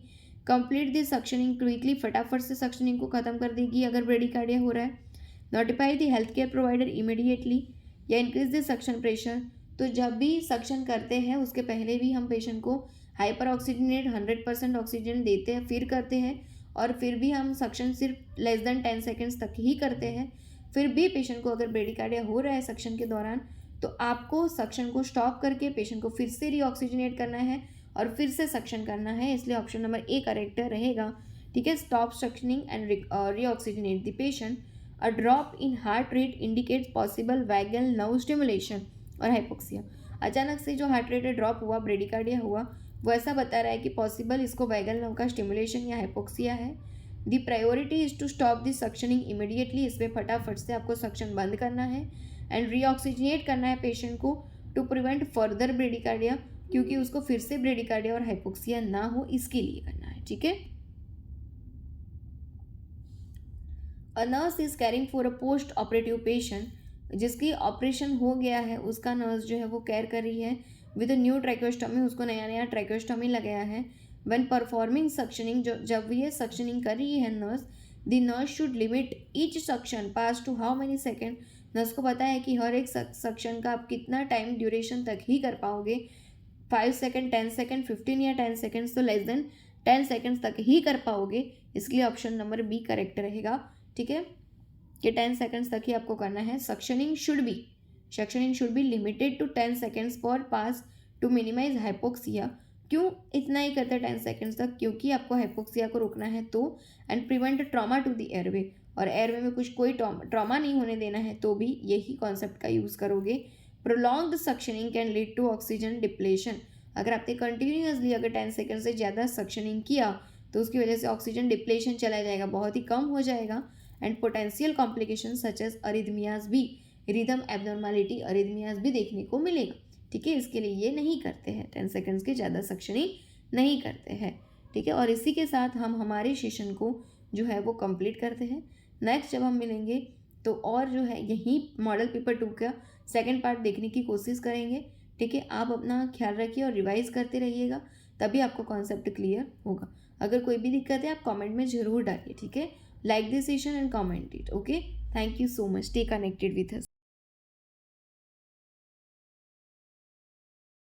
A: कंप्लीट द सक्शनिंग क्विकली, फटाफट से सक्शनिंग को खत्म कर देगी अगर ब्रेडिकार्डिया हो रहा है। Notify the health care provider immediately या इंक्रीज द सक्शन प्रेशर। तो जब भी सक्शन करते हैं उसके पहले भी हम पेशेंट को हाइपर ऑक्सीजनेट 100% ऑक्सीजन देते हैं, फिर करते हैं, और फिर भी हम सक्शन सिर्फ लेस देन 10 सेकेंड्स तक ही करते हैं। फिर भी पेशेंट को अगर ब्रेडिकार्डिया हो रहा है सक्शन के दौरान तो आपको सक्शन को स्टॉप करके पेशेंट को फिर से रीऑक्सीजनेट करना है और फिर से सक्शन करना है, इसलिए ऑप्शन नंबर ए करेक्ट रहेगा। ठीक है, stop suctioning and reoxygenate the patient. A drop in heart rate indicates possible vagal nerve stimulation और हाइपोक्सिया। अचानक से जो हार्ट रेट ड्रॉप हुआ, ब्रेडिकार्डिया हुआ, वो ऐसा बता रहा है कि पॉसिबल इसको वैगल नर्व का स्टिमुलेशन या हाइपोक्सिया है। The priority is to stop the suctioning immediately, इसमें फटाफट से आपको सक्शन बंद करना है एंड रीऑक्सीजनेट करना है पेशेंट को टू प्रिवेंट फर्दर ब्रेडिकार्डिया, क्योंकि उसको फिर से ब्रेडिकार्डिया और हाइपोक्सिया ना हो इसके लिए करना है। ठीक है, a nurse is carrying for a post operative patient, जिसकी ऑपरेशन हो गया है उसका नर्स जो है वो केयर कर रही है विद न्यू ट्रैकोस्टमी, उसको नया नया ट्रैकोस्टमी लगाया है। व्हेन परफॉर्मिंग सक्शनिंग, जब ये सक्शनिंग कर रही है nurse, the nurse should limit each suction pass to how many second. Nurse को पता है कि हर एक सक्शन का आप कितना टाइम ड्यूरेशन तक ही कर पाओगे, 5 सेकेंड, 10 सेकेंड, 15 या 10 सेकेंड्स, तो लेस देन 10 सेकेंड्स तक ही कर पाओगे, इसलिए ऑप्शन नंबर बी करेक्ट रहेगा। ठीक है, कि 10 सेकेंड्स तक ही आपको करना है। Suctioning should be limited to 10 seconds per pass to minimise hypoxia. क्यों इतना ही करते हैं 10 सेकेंड्स तक, क्योंकि आपको हाइपोक्सिया को रोकना है तो, and prevent trauma to the airway, और एयरवे में कोई ट्रॉमा नहीं होने देना है तो भी यही कॉन्सेप्ट का यूज़ करोगे। Prolonged suctioning can lead to oxygen depletion, अगर आपने कंटिन्यूसली अगर 10 सेकेंड से ज़्यादा सक्शनिंग किया तो उसकी वजह से ऑक्सीजन डिप्लेशन चला जाएगा, बहुत ही कम हो जाएगा, and potential complication such as arrhythmias भी, रिदम एबनॉर्मलिटी अरिथमियाज भी देखने को मिलेगा। ठीक है, इसके लिए ये नहीं करते हैं, 10 सेकेंड्स के ज़्यादा सक्शनिंग नहीं करते हैं। ठीक है, और इसी के साथ हम हमारे सेशन को जो है वो कंप्लीट करते हैं। नेक्स्ट जब हम मिलेंगे तो और जो है यही मॉडल पेपर 2 का सेकंड पार्ट देखने की कोशिश करेंगे। ठीक है, आप अपना ख्याल रखिए और रिवाइज करते रहिएगा, तभी आपको कॉन्सेप्ट क्लियर होगा। अगर कोई भी दिक्कत है आप कमेंट में ज़रूर डालिए। ठीक है, like this session and comment it. Okay, thank you so much, stay connected with us.